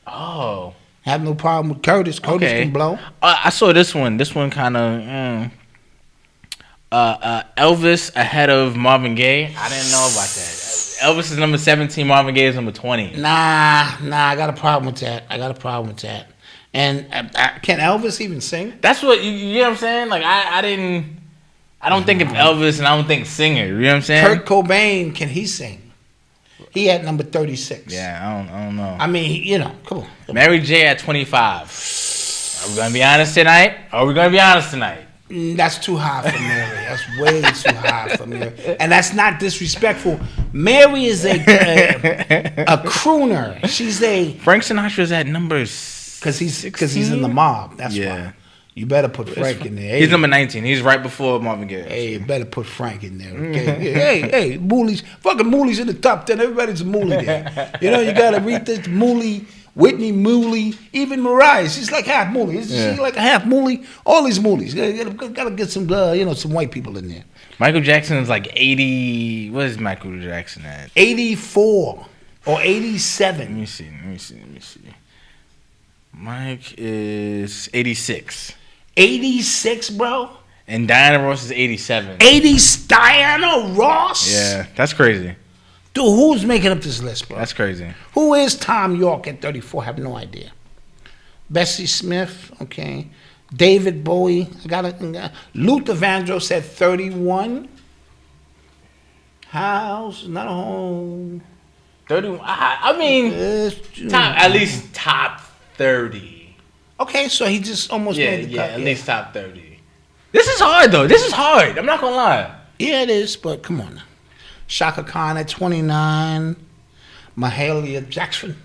Oh. Have no problem with Curtis. Curtis can blow. I saw this one. This one kind of... Elvis ahead of Marvin Gaye. I didn't know about that. Elvis is number 17. Marvin Gaye is number 20. Nah. I got a problem with that. And can Elvis even sing? That's what you know what I'm saying. Like I don't think of Elvis, and I don't think singer. You know what I'm saying? Kurt Cobain, can he sing? He at number 36. Yeah, I don't know. I mean, you know, come on. Mary J at 25. Are we gonna be honest tonight? That's too high for Mary. That's way too high for Mary. And that's not disrespectful. Mary is a crooner. She's a... Frank Sinatra's at numbers... Because he's in the mob. That's why. You better put Frank in there. He's number 19. He's right before Marvin Gaye. Hey, you better put Frank in there. Okay? hey, Mooley's. Fucking Mooley's in the top 10. Everybody's a Mooley there. You know, you got to read this Mooley... Whitney Mooley, even Mariah, she's like half Mooley. She's like a half Mooley. All these Moolies. Got to get some, some white people in there. Michael Jackson is like 80. What is Michael Jackson at? 84 or 87. Let me see. Mike is 86. 86, bro? And Diana Ross is 87. Diana Ross? Yeah, that's crazy. Dude, who's making up this list, bro? That's crazy. Who is Tom York at 34? I have no idea. Bessie Smith, okay. David Bowie. Luther Vandross said 31. House, not a home. 31. I mean, at least top 30. Okay, so he just almost made the cut. At least top 30. This is hard though. This is hard. I'm not gonna lie. Yeah, it is. But come on. Shaka Khan at 29. Mahalia Jackson.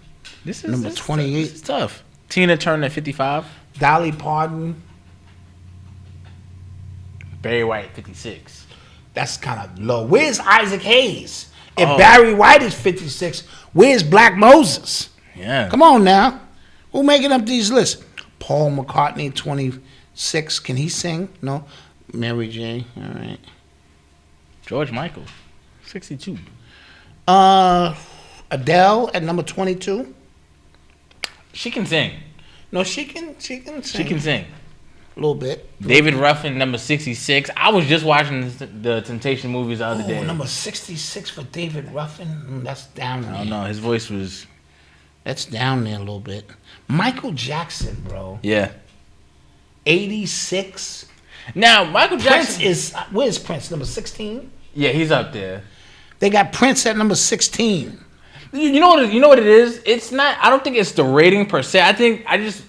This is number 28. This is tough. Tina Turner at 55. Dolly Parton. Barry White 56. That's kind of low. Where's Isaac Hayes? If Barry White is 56, where's Black Moses? Yeah. Come on now. Who making up these lists? Paul McCartney, 26. Can he sing? No. Mary J. All right. George Michael, 62. Adele at number 22. She can sing. No, she can sing. She can sing. A little bit. David Ruffin, number 66. I was just watching the Temptation movies the other day. Number 66 for David Ruffin? That's down there. I don't know. His voice was... That's down there a little bit. Michael Jackson, bro. Yeah. 86. Now, Michael Jackson... Prince is... Where's Prince? Number 16? Yeah, he's up there. They got Prince at number 16. You know what it is? It's not... I don't think it's the rating per se. I just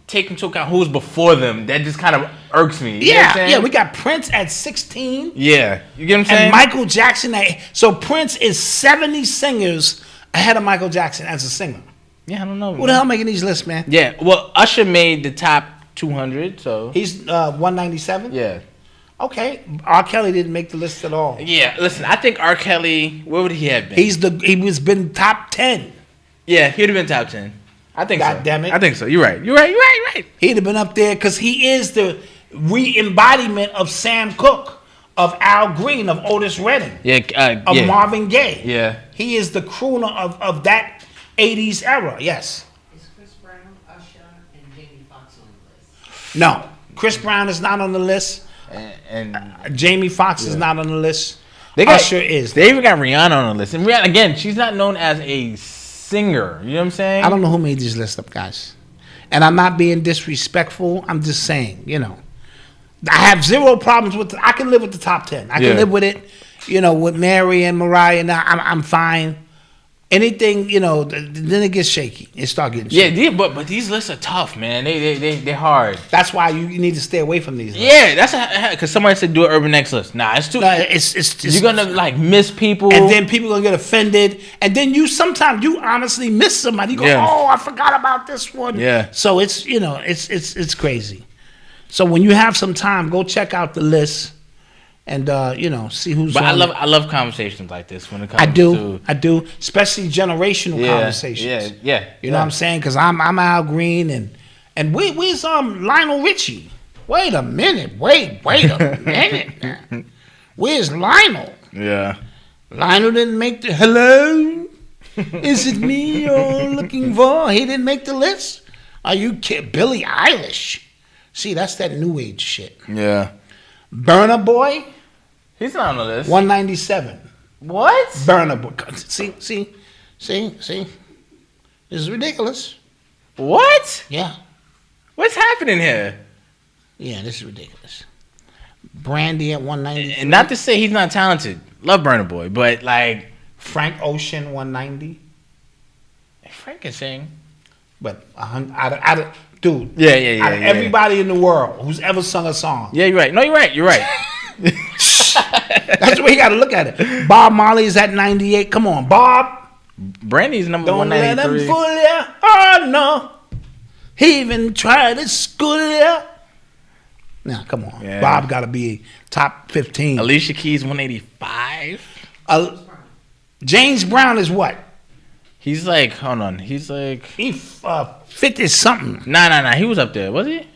take into account who's before them. That just kind of irks me. You know what I'm saying? We got Prince at 16. Yeah. You get what I'm saying? And Michael Jackson so Prince is 70 singers ahead of Michael Jackson as a singer. Yeah, I don't know. Who the hell making these lists, man? Yeah, well, Usher made the top 200, so... He's 197? Yeah. Okay. R. Kelly didn't make the list at all. Yeah, listen, I think R. Kelly, where would he have been? He was been top 10. Yeah, he'd have been top 10. I think so. God damn it. I think so. You're right. You're right. He'd have been up there because he is the re-embodiment of Sam Cooke, of Al Green, of Otis Redding, of Marvin Gaye. Yeah. He is the crooner of that 80s era, yes. Is Chris Brown, Usher, and Jamie Foxx on the list? No. Chris Brown is not on the list. And Jamie Foxx is not on the list. Usher Usher is. They even got Rihanna on the list. And Rihanna, again, she's not known as a singer. You know what I'm saying? I don't know who made these lists up, guys. And I'm not being disrespectful. I'm just saying, I have zero problems with I can live with the top 10. I can live with it, with Mary and Mariah. Now I'm fine. Anything, then it gets shaky. It start getting shaky. Yeah, but these lists are tough, man. They're hard. That's why you need to stay away from these lists. Yeah, that's because somebody said do an Urban X list. Nah, it's too. No, it's you're gonna miss people, and then people gonna get offended, and then sometimes you honestly miss somebody. You go, oh, I forgot about this one. Yeah. So it's it's crazy. So when you have some time, go check out the list. And see who's. But on I love conversations like this when it comes. I do, especially generational conversations. Yeah. You know what I'm saying? Because I'm Al Green and where's Lionel Richie? Wait a minute. Wait a minute. Where's Lionel? Yeah. Lionel didn't make the hello. Is it me you're looking for? He didn't make the list. Are you kidding? Billie Eilish. See, that's that new age shit. Yeah. Burna Boy. He's not on the list. 197. What? Burna Boy. See. This is ridiculous. What? Yeah. What's happening here? Yeah, this is ridiculous. Brandy at 190. And not to say he's not talented. Love Burna Boy, but Frank Ocean 190. Frank can sing. But dude. Yeah. Out of everybody in the world who's ever sung a song. Yeah, you're right. No, you're right. That's the way you got to look at it. Bob Marley is at 98. Come on, Bob. Brandy's number Don't 193. let him fool ya. Oh, no. He even tried to school ya. Now, come on. Yeah. Bob got to be top 15. Alicia Keys, 185. James Brown is what? He's hold on. He's He 50 something. Nah. He was up there, was he?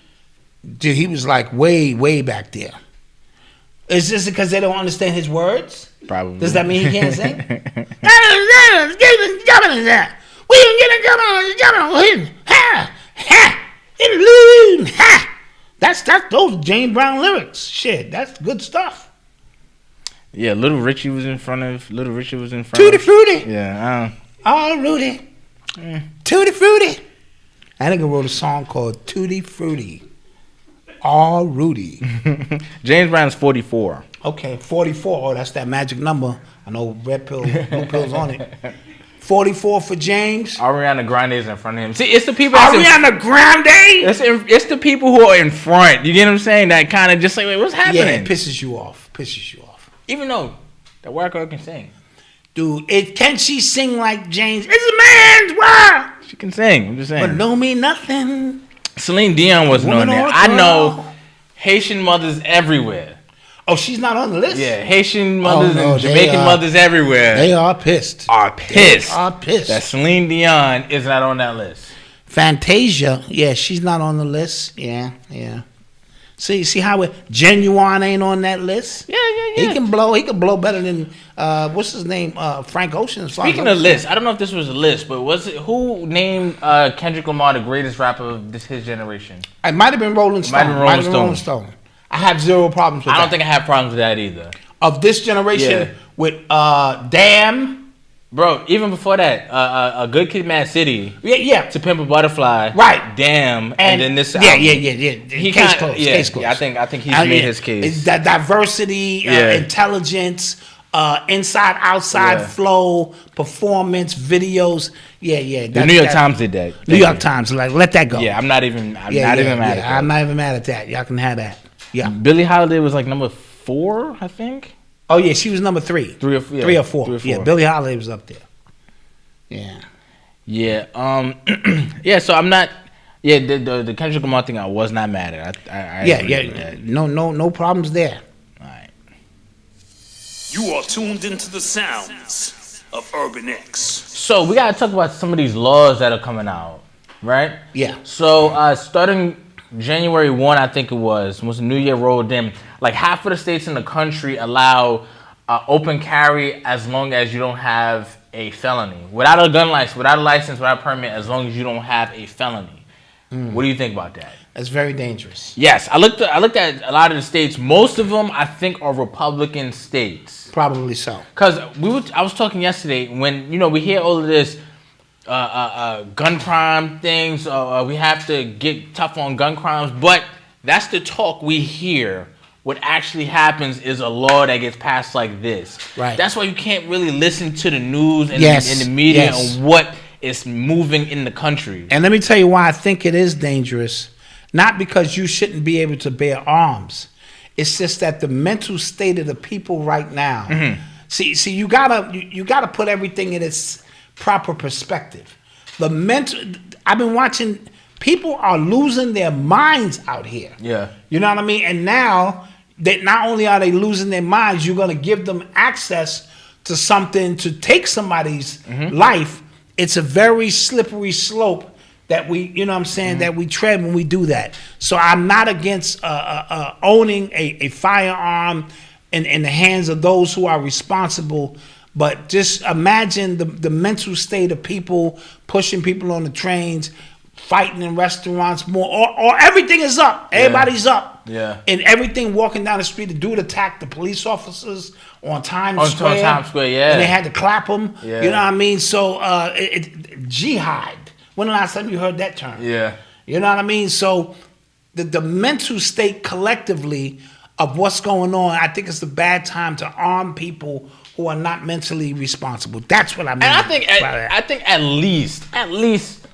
Dude, he was way back there. Is this because they don't understand his words? Probably. Does that mean he can't sing? That's those James Brown lyrics. Shit, that's good stuff. Yeah, Little Richie was in front of. Tutti Frutti. Yeah. Oh, Rudy. Tutti Frutti. That nigga wrote a song called Tutti Frutti. R. Rudy. James Brown's 44. Okay, 44. Oh, that's that magic number. I know red pill, blue pills on it. 44 for James. Ariana Grande's in front of him. See, it's the people. Ariana Grande. It's the people who are in front. You get what I'm saying? That kind of just like, wait, what's happening? Yeah, it pisses you off. Even though that white girl can sing. Dude, can she sing like James? It's a man's world. She can sing. I'm just saying. But don't mean nothing. Celine Dion wasn't on there. I know Haitian mothers everywhere. Oh, she's not on the list? Yeah, Haitian mothers and Jamaican mothers everywhere. They are pissed. That Celine Dion is not on that list. Fantasia, yeah, she's not on the list. Yeah. See how Genuine ain't on that list? Yeah. He can blow better than what's his name? Frank Ocean. Speaking of lists, I don't know if this was a list, but who named Kendrick Lamar the greatest rapper of his generation? It might have been Rolling Stone. I have zero problems with that. I don't think I have problems with that either. Of this generation with Damn. Bro, even before that, A Good Kid, Mad City. Yeah. To Pimp a Butterfly. Right. Damn. And then this Yeah. Case closed. Case closed. I think he's made his case. That diversity, intelligence, inside, outside flow, performance, videos. Yeah. The New York Times did that. New York Times, like, let that go. Yeah, I'm not even mad at that. I'm not even mad at that. Y'all can have that. Yeah. Billie Holiday was like number 4, I think. Oh yeah, she was number 3. 3 or 4. Yeah, Billie Holiday was up there. Yeah. Yeah. So I'm not. Yeah, the Kendrick Lamar thing, I was not mad at. I No problems there. All right. You are tuned into the sounds of Urban X. So we gotta talk about some of these laws that are coming out, right? Yeah. So starting January 1, I think it was the New Year rolled in, like half of the states in the country allow open carry as long as you don't have a felony. Without a gun license, without a license, without a permit, as long as you don't have a felony. What do you think about that? That's very dangerous. Yes, I looked at a lot of the states. Most of them, I think, are Republican states. Probably so. Because I was talking yesterday when we hear all of this gun crime things. We have to get tough on gun crimes, but that's the talk we hear. What actually happens is a law that gets passed like this. Right. That's why you can't really listen to the news and the media on what is moving in the country. And let me tell you why I think it is dangerous. Not because you shouldn't be able to bear arms. It's just that the mental state of the people right now. Mm-hmm. See, you gotta put everything in its proper perspective. I've been watching. People are losing their minds out here. Yeah. You know what I mean? And now that not only are they losing their minds, you're gonna give them access to something to take somebody's life. It's a very slippery slope that we, that we tread when we do that. So I'm not against owning a firearm in the hands of those who are responsible. But just imagine the mental state of people pushing people on the trains, fighting in restaurants more, or everything is up. Everybody's up. Yeah. And everything walking down the street. The dude attacked the police officers on Times Square. On Times Square, yeah. And they had to clap him. Yeah. You know what I mean? So jihad. When the last time you heard that term? Yeah. You know what I mean? So the mental state collectively of what's going on, I think it's a bad time to arm people who are not mentally responsible. That's what I mean. And I think at least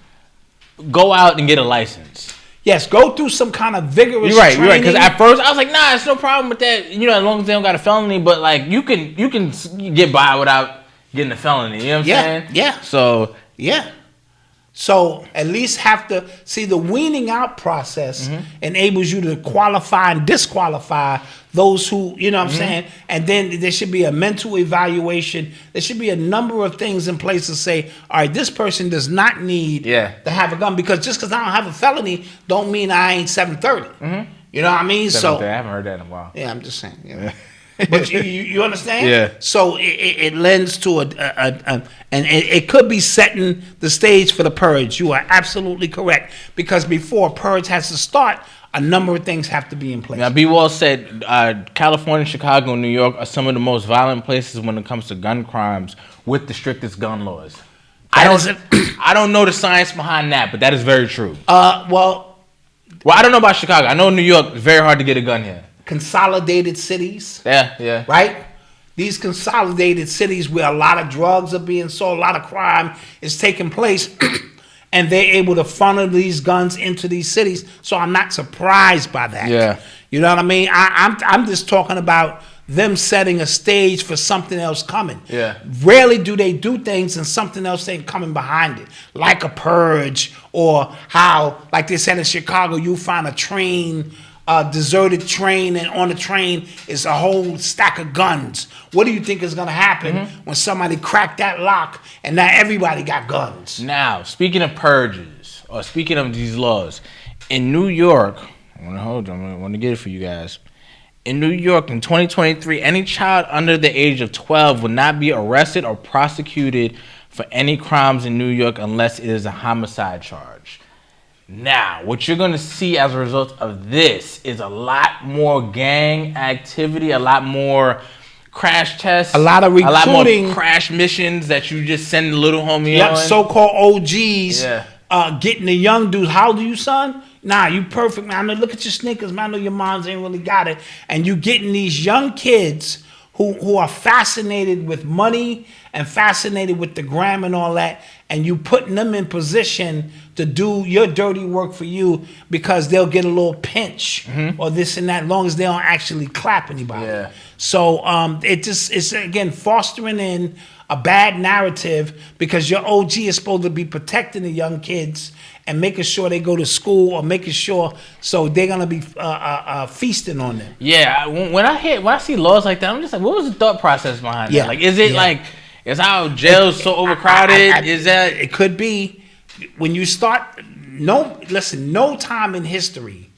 go out and get a license. Yes, go through some kind of vigorous training. You're right. Because at first I was like, nah, it's no problem with that. As long as they don't got a felony. But like, you can get by without getting a felony. You know what I'm saying? Yeah. So So at least have to see the weaning out process enables you to qualify and disqualify those who, you know what I'm saying? And then there should be a mental evaluation. There should be a number of things in place to say, all right, this person does not need to have a gun, because just because I don't have a felony don't mean I ain't 730. You know what I mean? So I haven't heard that in a while. Yeah, I'm just saying. Yeah. But you understand? Yeah. So it lends to and it could be setting the stage for the purge. You are absolutely correct, because before purge has to start, a number of things have to be in place. Now, B. Wall said California, Chicago, and New York are some of the most violent places when it comes to gun crimes with the strictest gun laws. I don't know the science behind that, but that is very true. Well, Well, I don't know about Chicago. I know New York, it's very hard to get a gun here. Consolidated cities. Yeah. Right? These consolidated cities where a lot of drugs are being sold, a lot of crime is taking place, and they're able to funnel these guns into these cities. So I'm not surprised by that. Yeah. You know what I mean? I'm just talking about them setting a stage for something else coming. Yeah. Rarely do they do things and something else ain't coming behind it, like a purge, or how, like they said in Chicago, you find a train, a deserted train, and on the train is a whole stack of guns. What do you think is going to happen when somebody cracked that lock and now everybody got guns? Now, speaking of purges, or speaking of these laws, in New York, I want to get it for you guys. In New York in 2023, any child under the age of 12 will not be arrested or prosecuted for any crimes in New York unless it is a homicide charge. Now, what you're going to see as a result of this is a lot more gang activity, a lot more crash tests, A lot of recruiting. a lot more crash missions that you just send the little homie on. So-called OGs getting the young dudes. How old are you, son? Nah, you perfect, man. I know, look at your sneakers, man. I know your moms ain't really got it. And you getting these young kids who are fascinated with money and fascinated with the gram and all that, and you putting them in position to do your dirty work for you because they'll get a little pinch or this and that, as long as they don't actually clap anybody. Yeah. So it's again fostering in a bad narrative because your OG is supposed to be protecting the young kids and making sure they go to school, or making sure so they're gonna be feasting on them. Yeah, when I see laws like that, I'm just like, what was the thought process behind that? Like, is it like, is our jails so overcrowded? Is that it? Could be when you start. No time in history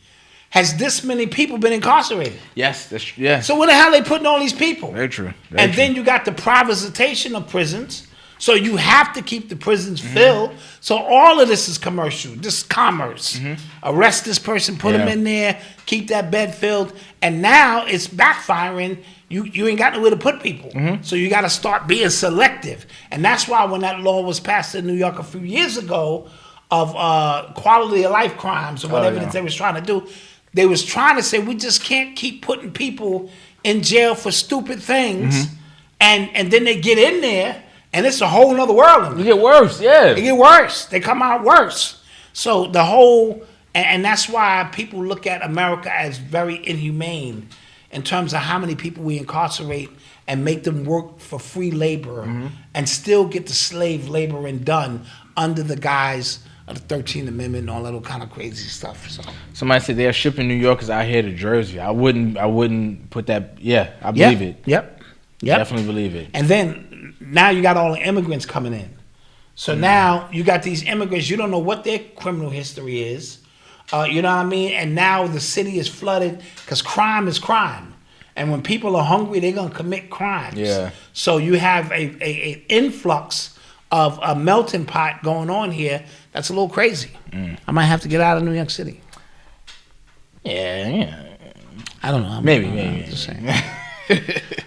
has this many people been incarcerated. Yes, that's true. Yeah. So where the hell they putting all these people? Very true. And then you got the privatization of prisons. So you have to keep the prisons filled. So all of this is commercial. This is commerce. Arrest this person, put them in there, keep that bed filled. And now it's backfiring. You ain't got nowhere to put people. So you got to start being selective. And that's why when that law was passed in New York a few years ago of quality of life crimes or whatever that they was trying to do, they was trying to say we just can't keep putting people in jail for stupid things. And then they get in there. And it's a whole nother world. You get worse, yeah. They get worse. They come out worse. So the whole, and that's why people look at America as very inhumane in terms of how many people we incarcerate and make them work for free labor and still get the slave laboring done under the guise of the 13th Amendment and all that kind of crazy stuff. So somebody said they're shipping New Yorkers out here to Jersey. I wouldn't put that. Yeah, I believe it. Yep. Definitely believe it. And then now you got all the immigrants coming in. So now you got these immigrants, you don't know what their criminal history is. You know what I mean? And now the city is flooded because crime is crime. And when people are hungry, they're going to commit crimes. Yeah. So you have a influx of a melting pot going on here that's a little crazy. I might have to get out of New York City. Yeah. I don't know. Maybe. I'm just saying.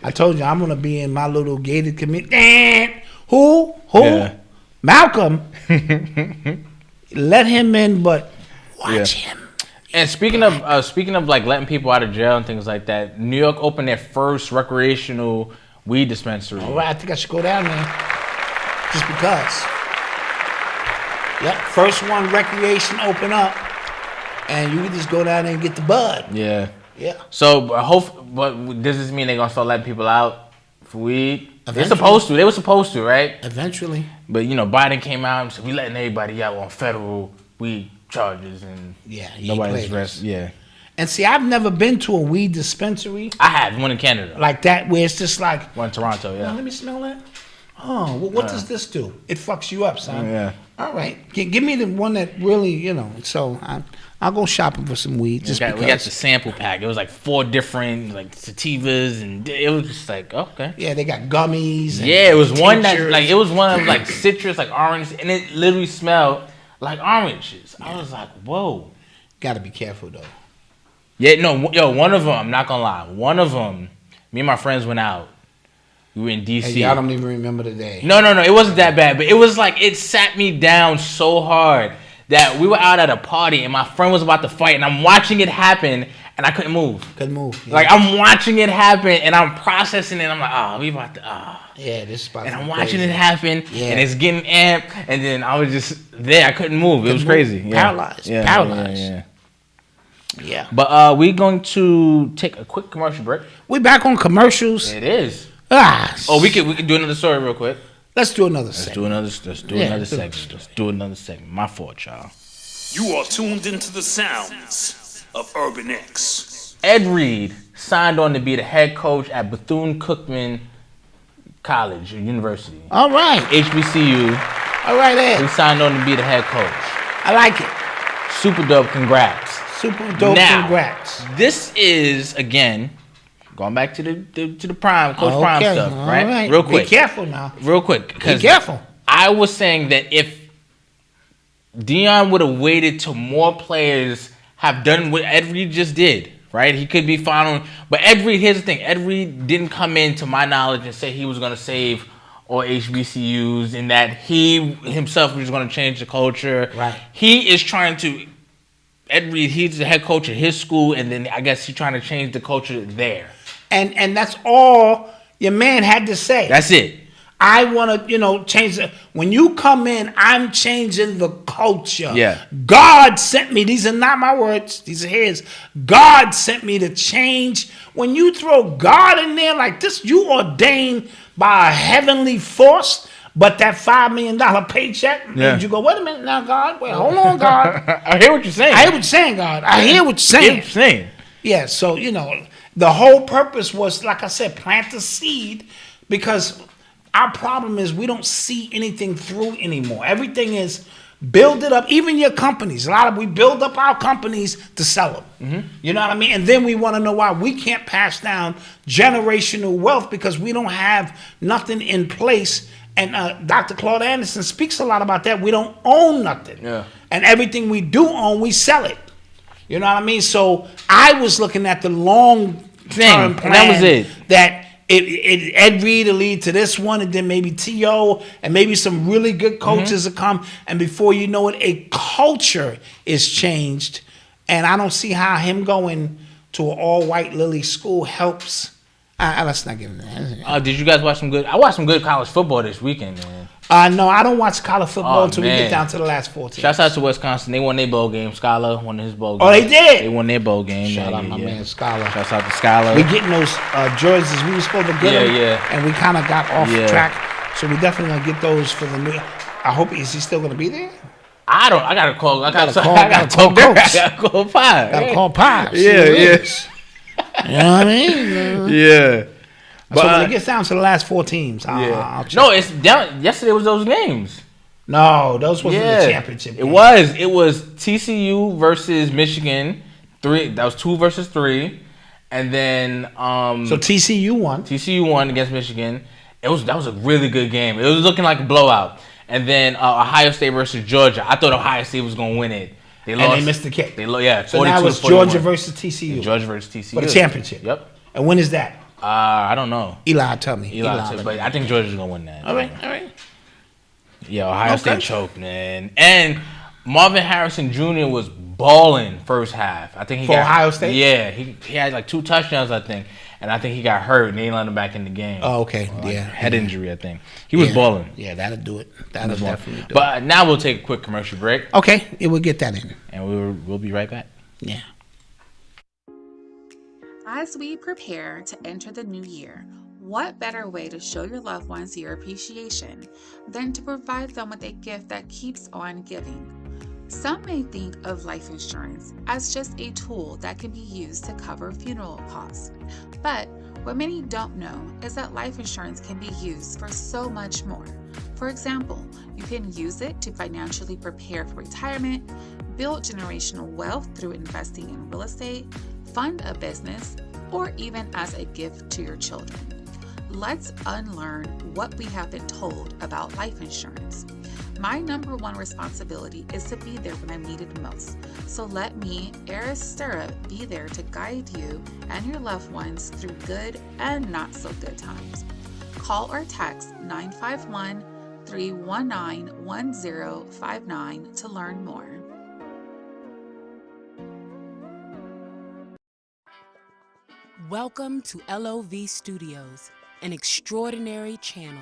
I told you I'm gonna be in my little gated community. Who? Yeah. Malcolm. Let him in, but watch him. And speaking of like letting people out of jail and things like that, New York opened their first recreational weed dispensary. All right, I think I should go down there just because. Yep, first one recreation open up, and you can just go down there and get the bud. Yeah. Yeah. So, but does this mean they're gonna start letting people out for weed? Eventually. They're supposed to. They were supposed to, right? Eventually. But Biden came out and said we letting everybody out on federal weed charges, and nobody's arrested. Yeah. And see, I've never been to a weed dispensary. I have one in Canada, like that, where it's just like one in Toronto. Yeah. Let me smell that. Oh, well, what does this do? It fucks you up, son. Yeah. All right, give me the one that really, So I'll go shopping for some weed. We got the sample pack. It was like 4 different like sativas, and it was just like okay. Yeah, they got gummies. And it was one that like it was one of like citrus, like orange, and it literally smelled like oranges. I was like, whoa. Got to be careful though. Yeah, no, one of them. I'm not gonna lie. One of them. Me and my friends went out. We were in DC. Hey, I don't even remember the day. No. It wasn't that bad, but it was like it sat me down so hard that we were out at a party and my friend was about to fight and I'm watching it happen and I couldn't move. Yeah. Like I'm watching it happen and I'm processing it. I'm like, we about to. Yeah, this is about. And I'm watching it happen Yeah. and it's getting amped and then I was just there. I couldn't move. It was crazy. Yeah. Paralyzed. Paralyzed. Yeah. But we're going to take a quick commercial break. We back on commercials. It is. We could do another story real quick. Let's do another segment. Let's do another segment. My fault, y'all. You are tuned into the sounds of Urban X. Ed Reed signed on to be the head coach at Bethune-Cookman College or University. All right. HBCU. All right, Ed. He signed on to be the head coach. I like it. Super dope. Congrats. Super dope. Congrats. This is, again, going back to the prime, Coach Prime stuff, right? Real quick. Be careful now. Real quick. Be careful. I was saying that if Deion would have waited till more players have done what Ed Reed just did, right? He could be following. But Ed Reed, here's the thing. Ed Reed didn't come in, to my knowledge, and say he was going to save all HBCUs and that he himself was going to change the culture. Right. He is trying to... Ed Reed, he's the head coach at his school, and then I guess he's trying to change the culture there. And that's all your man had to say. That's it. I want to, change it. When you come in, I'm changing the culture. Yeah. God sent me. These are not my words. These are his. God sent me to change. When you throw God in there like this, you ordained by a heavenly force. But that $5 million paycheck made you go, wait a minute now, God. Wait, hold on, God. I hear what you're saying. I hear what you're saying, God. I hear what you're saying. Yeah, so, the whole purpose was, like I said, plant the seed, because our problem is we don't see anything through anymore. Everything is build it up. Even your companies. We build up our companies to sell them. Mm-hmm. You know what I mean? And then we want to know why we can't pass down generational wealth, because we don't have nothing in place. And Dr. Claude Anderson speaks a lot about that. We don't own nothing. Yeah. And everything we do own, we sell it. You know what I mean? So I was looking at the long-term plan. And that was it. That Ed Reed will lead to this one, and then maybe T.O., and maybe some really good coaches will come. And before you know it, a culture is changed. And I don't see how him going to an all-white Lily school helps. Let's not give him that. Did you guys watch some good? I watched some good college football this weekend, man. No, I don't watch college football until we get down to the last 14. Shouts out to Wisconsin. They won their bowl game. Scholar won his bowl game. Oh, they did? They won their bowl game. Shout out my man, Scholar. Shouts out to Scholar. We getting those jerseys. We were supposed to get them. Yeah. And we kind of got off track. So we definitely going to get those for the new. I hope, is he still going to be there? I got to call. I got to call Coach. I got to call Pie. Got to call Pie. Yeah. You know what I mean? Yeah. But so when it gets down to the last 4 teams, I'll check. No, it's down. Yesterday was those games. No, those wasn't the championship game. It was TCU versus Michigan. That was 2 versus 3. And then so TCU won. TCU won against Michigan. That was a really good game. It was looking like a blowout. And then Ohio State versus Georgia. I thought Ohio State was going to win it. They lost. And they missed the kick. So now it's Georgia versus TCU. Georgia versus TCU. For the championship. Yep. And when is that? I don't know. Eli, tell me. Eli but I think Georgia's gonna win that. All right. Yeah, Ohio State choked, man. And Marvin Harrison Jr. was balling first half. I think he got Ohio State. Yeah, he had like 2 touchdowns, I think, and I think he got hurt and they let him back in the game. Oh, okay. Head injury, I think. He was balling. Yeah, that'll do it. That'll definitely do it. But now we'll take a quick commercial break. Okay, we'll get that in, and we'll be right back. Yeah. As we prepare to enter the new year, what better way to show your loved ones your appreciation than to provide them with a gift that keeps on giving? Some may think of life insurance as just a tool that can be used to cover funeral costs. But what many don't know is that life insurance can be used for so much more. For example, you can use it to financially prepare for retirement, build generational wealth through investing in real estate, fund a business, or even as a gift to your children. Let's unlearn what we have been told about life insurance. My number one responsibility is to be there when I'm needed most. So let me, Eris Stirrup, be there to guide you and your loved ones through good and not so good times. Call or text 951-319-1059 to learn more. Welcome to LOV Studios, an extraordinary channel.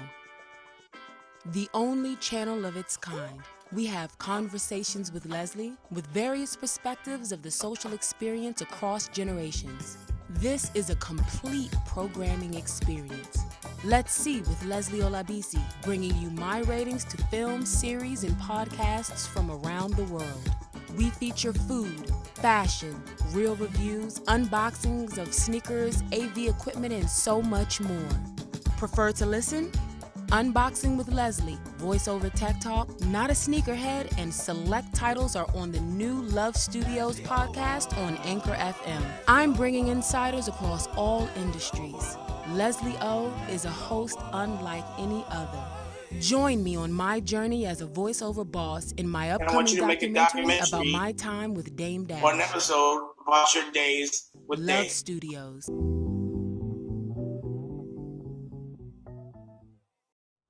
The only channel of its kind. We have conversations with Leslie with various perspectives of the social experience across generations. This is a complete programming experience. Let's See with Leslie Olabisi, bringing you my ratings to films, series, and podcasts from around the world. We feature food, fashion, real reviews, unboxings of sneakers, AV equipment, and so much more. Prefer to listen? Unboxing with Leslie, voiceover tech talk, not a sneakerhead, and select titles are on the new Love Studios podcast on Anchor FM. I'm bringing insiders across all industries. Leslie O is a host unlike any other. Join me on my journey as a voiceover boss in my upcoming documentary about my time with Dame Dash. One episode about your days with Love Dame. Studios.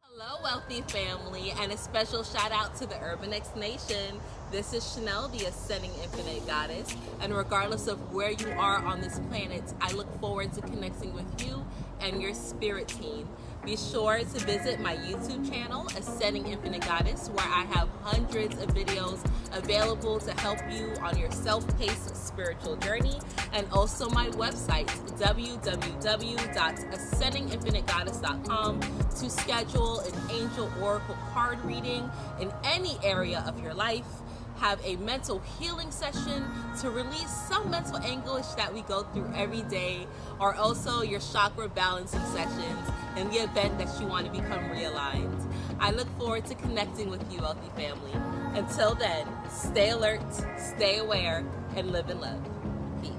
Hello, wealthy family, and a special shout out to the Urban X Nation. This is Chanel, the Ascending Infinite Goddess, and regardless of where you are on this planet, I look forward to connecting with you and your spirit team. Be sure to visit my YouTube channel, Ascending Infinite Goddess, where I have hundreds of videos available to help you on your self-paced spiritual journey, and also my website, www.ascendinginfinitegoddess.com, to schedule an angel oracle card reading in any area of your life, have a mental healing session to release some mental anguish that we go through every day, or also your chakra balancing sessions in the event that you want to become realigned. I look forward to connecting with you, wealthy family. Until then, stay alert, stay aware, and live in love. Peace.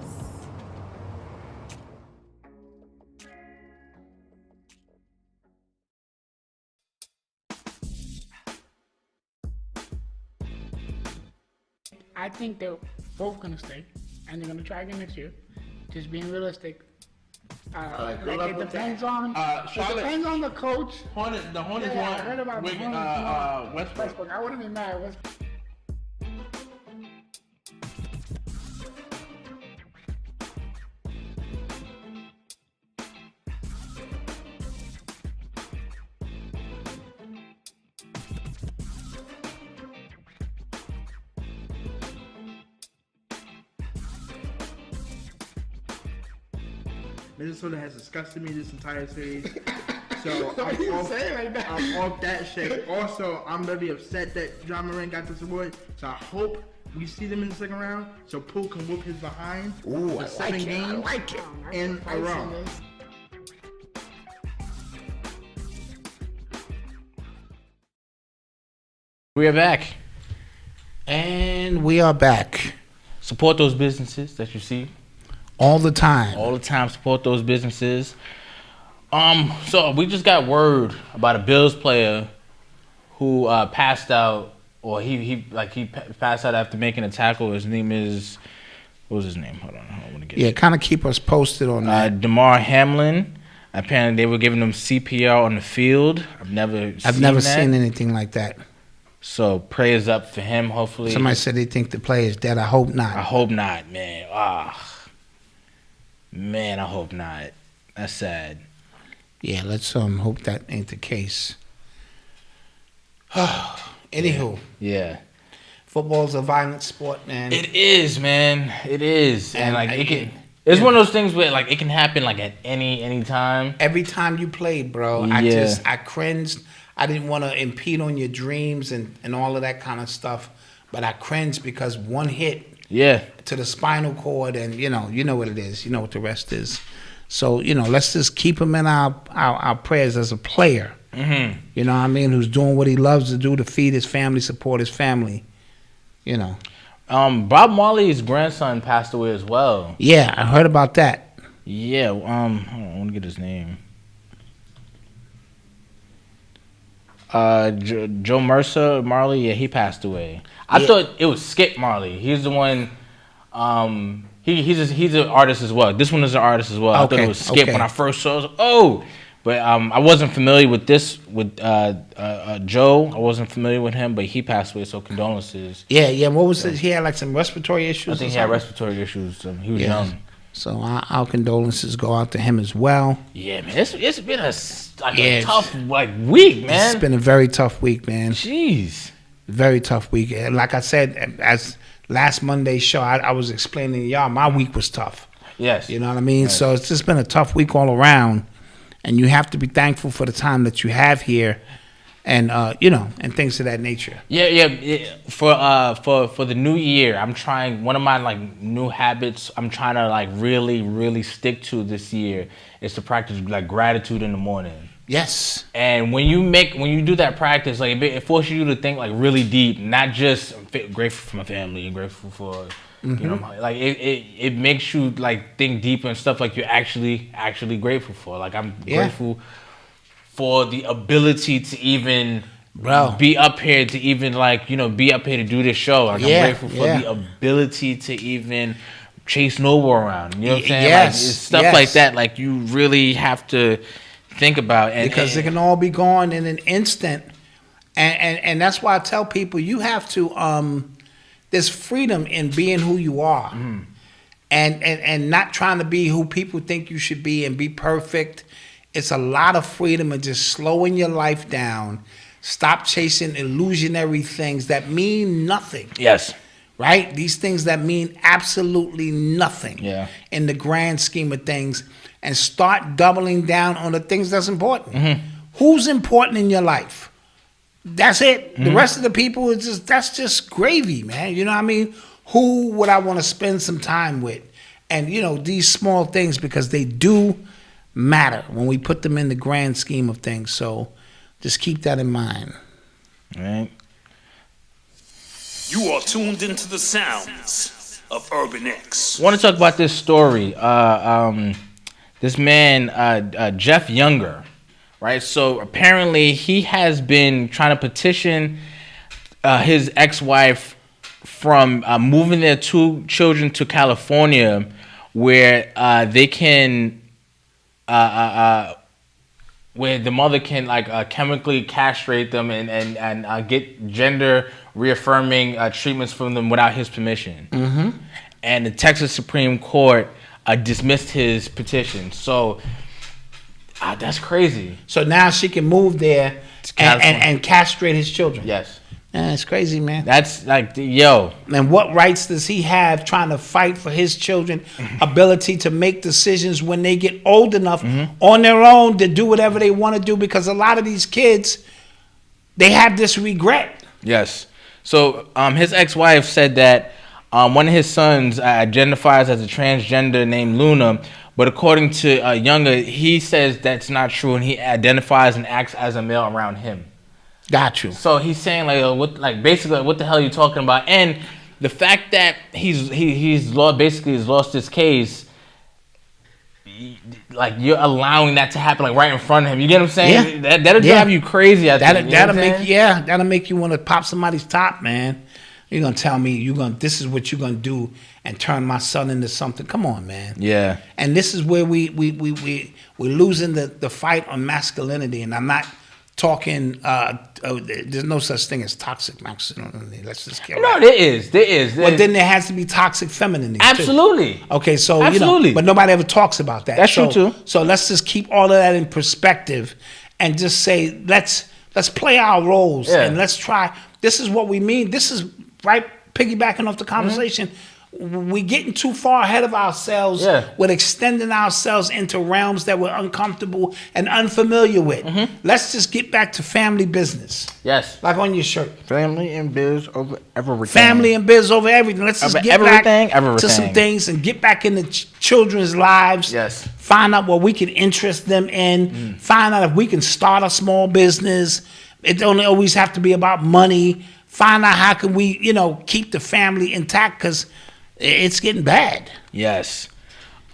I think they're both gonna stay, and they're gonna try again next year. Just being realistic. It depends on. It depends on the coach. The Hornets I heard about the Hornets. Westbrook. I wouldn't be mad. Minnesota has disgusted me this entire series. So I'm off that shit. Also, I'm very upset that John Moran got this award. So I hope we see them in the second round so Poole can whoop his behind for 7 games in a row. We are back. And we are back. Support those businesses that you see. All the time. All the time. Support those businesses. So we just got word about a Bills player who passed out, or he passed out after making a tackle. His name is, what was his name? Hold on, I want to get. Yeah, kind of keep us posted on that. Damar Hamlin. Apparently, they were giving him CPR on the field. I've never seen anything like that. So prayers up for him. Hopefully, somebody said they think the player is dead. I hope not. I hope not, man. Man, I hope not. That's sad. Yeah, let's hope that ain't the case. Anywho. Yeah. Football's a violent sport, man. It is, man. It is. And like it's one of those things where like it can happen like at any time. Every time you played, bro, I cringed. I didn't want to impede on your dreams and all of that kind of stuff, but I cringed because one hit to the spinal cord, and you know what it is. You know what the rest is. So, let's just keep him in our prayers as a player. Mm-hmm. You know what I mean? Who's doing what he loves to do to feed his family, support his family. Bob Marley's grandson passed away as well. Yeah, I heard about that. Yeah, hold on, I want to get his name. Joe Mercer Marley, he passed away. I thought it was Skip Marley. He's the one. He's an artist as well. This one is an artist as well. I thought it was Skip when I first saw it. I was like, oh, but I wasn't familiar with this with Joe. I wasn't familiar with him, but he passed away. So condolences. Yeah. What was it? He had like some respiratory issues. I think he had respiratory issues. He was young. So our condolences go out to him as well. Yeah, man, it's been a tough week, man. It's been a very tough week, man. Jeez, very tough week. And like I said, as last Monday's show, I was explaining to y'all, my week was tough. Yes, you know what I mean. Yes. So it's just been a tough week all around, and you have to be thankful for the time that you have here. And and things of that nature. Yeah. For the new year, I'm trying. One of my new habits I'm trying to really, really stick to this year is to practice gratitude in the morning. Yes. And when you do that practice, it forces you to think really deep, not just grateful for my family and grateful for it makes you think deeper and stuff you're actually grateful for. I'm grateful for the ability to even be up here, to even be up here to do this show. I'm grateful for the ability to even chase Noble around. You know what I'm saying? Yes, it's stuff like that. You really have to think about, because it can all be gone in an instant. And that's why I tell people you have to. There's freedom in being who you are, and not trying to be who people think you should be and be perfect. It's a lot of freedom in just slowing your life down. Stop chasing illusionary things that mean nothing. Yes. Right? These things that mean absolutely nothing in the grand scheme of things. And start doubling down on the things that's important. Mm-hmm. Who's important in your life? That's it. Mm-hmm. The rest of the people, that's just gravy, man. You know what I mean? Who would I want to spend some time with? And, these small things, because they do matter when we put them in the grand scheme of things. So just keep that in mind. All right. You are tuned into the sounds of Urban X. I want to talk about this story. This man, Jeff Younger, right? So apparently he has been trying to petition his ex-wife from moving their 2 children to California, where they can where the mother can chemically castrate them and get gender reaffirming treatments from them without his permission. Mm-hmm. And the Texas Supreme Court dismissed his petition. So that's crazy. So now she can move there and castrate his children. Yes. Man, it's crazy, man. That's yo. And what rights does he have trying to fight for his children' ability to make decisions when they get old enough on their own to do whatever they want to do? Because a lot of these kids, they have this regret. Yes. So his ex-wife said that one of his sons identifies as a transgender named Luna, but according to Younger, he says that's not true, and he identifies and acts as a male around him. Got you. So he's saying basically what the hell are you talking about? And the fact that he's lost his case, you're allowing that to happen right in front of him. You get what I'm saying? Yeah. That'll drive you crazy. That'll make you want to pop somebody's top, man. You're gonna tell me this is what you're gonna do and turn my son into something. Come on, man. Yeah. And this is where we're losing the fight on masculinity, and I'm not talking. There's no such thing as toxic masculinity. Let's just kill that. No, there is. But then there has to be toxic femininity. Absolutely. Too. Okay, so absolutely. But nobody ever talks about that. That's true too. So let's just keep all of that in perspective, and just say let's play our roles and let's try. This is what we mean. This is right. Piggybacking off the conversation. We're getting too far ahead of ourselves with extending ourselves into realms that we're uncomfortable and unfamiliar with. Let's just get back to family business. Yes. Like on your shirt. Family and biz over everything. Family and biz over everything. Let's just get back to some things and get back into children's lives. Yes. Find out what we can interest them in. Find out if we can start a small business. It don't always have to be about money. Find out how can we, keep the family intact, because it's getting bad. Yes.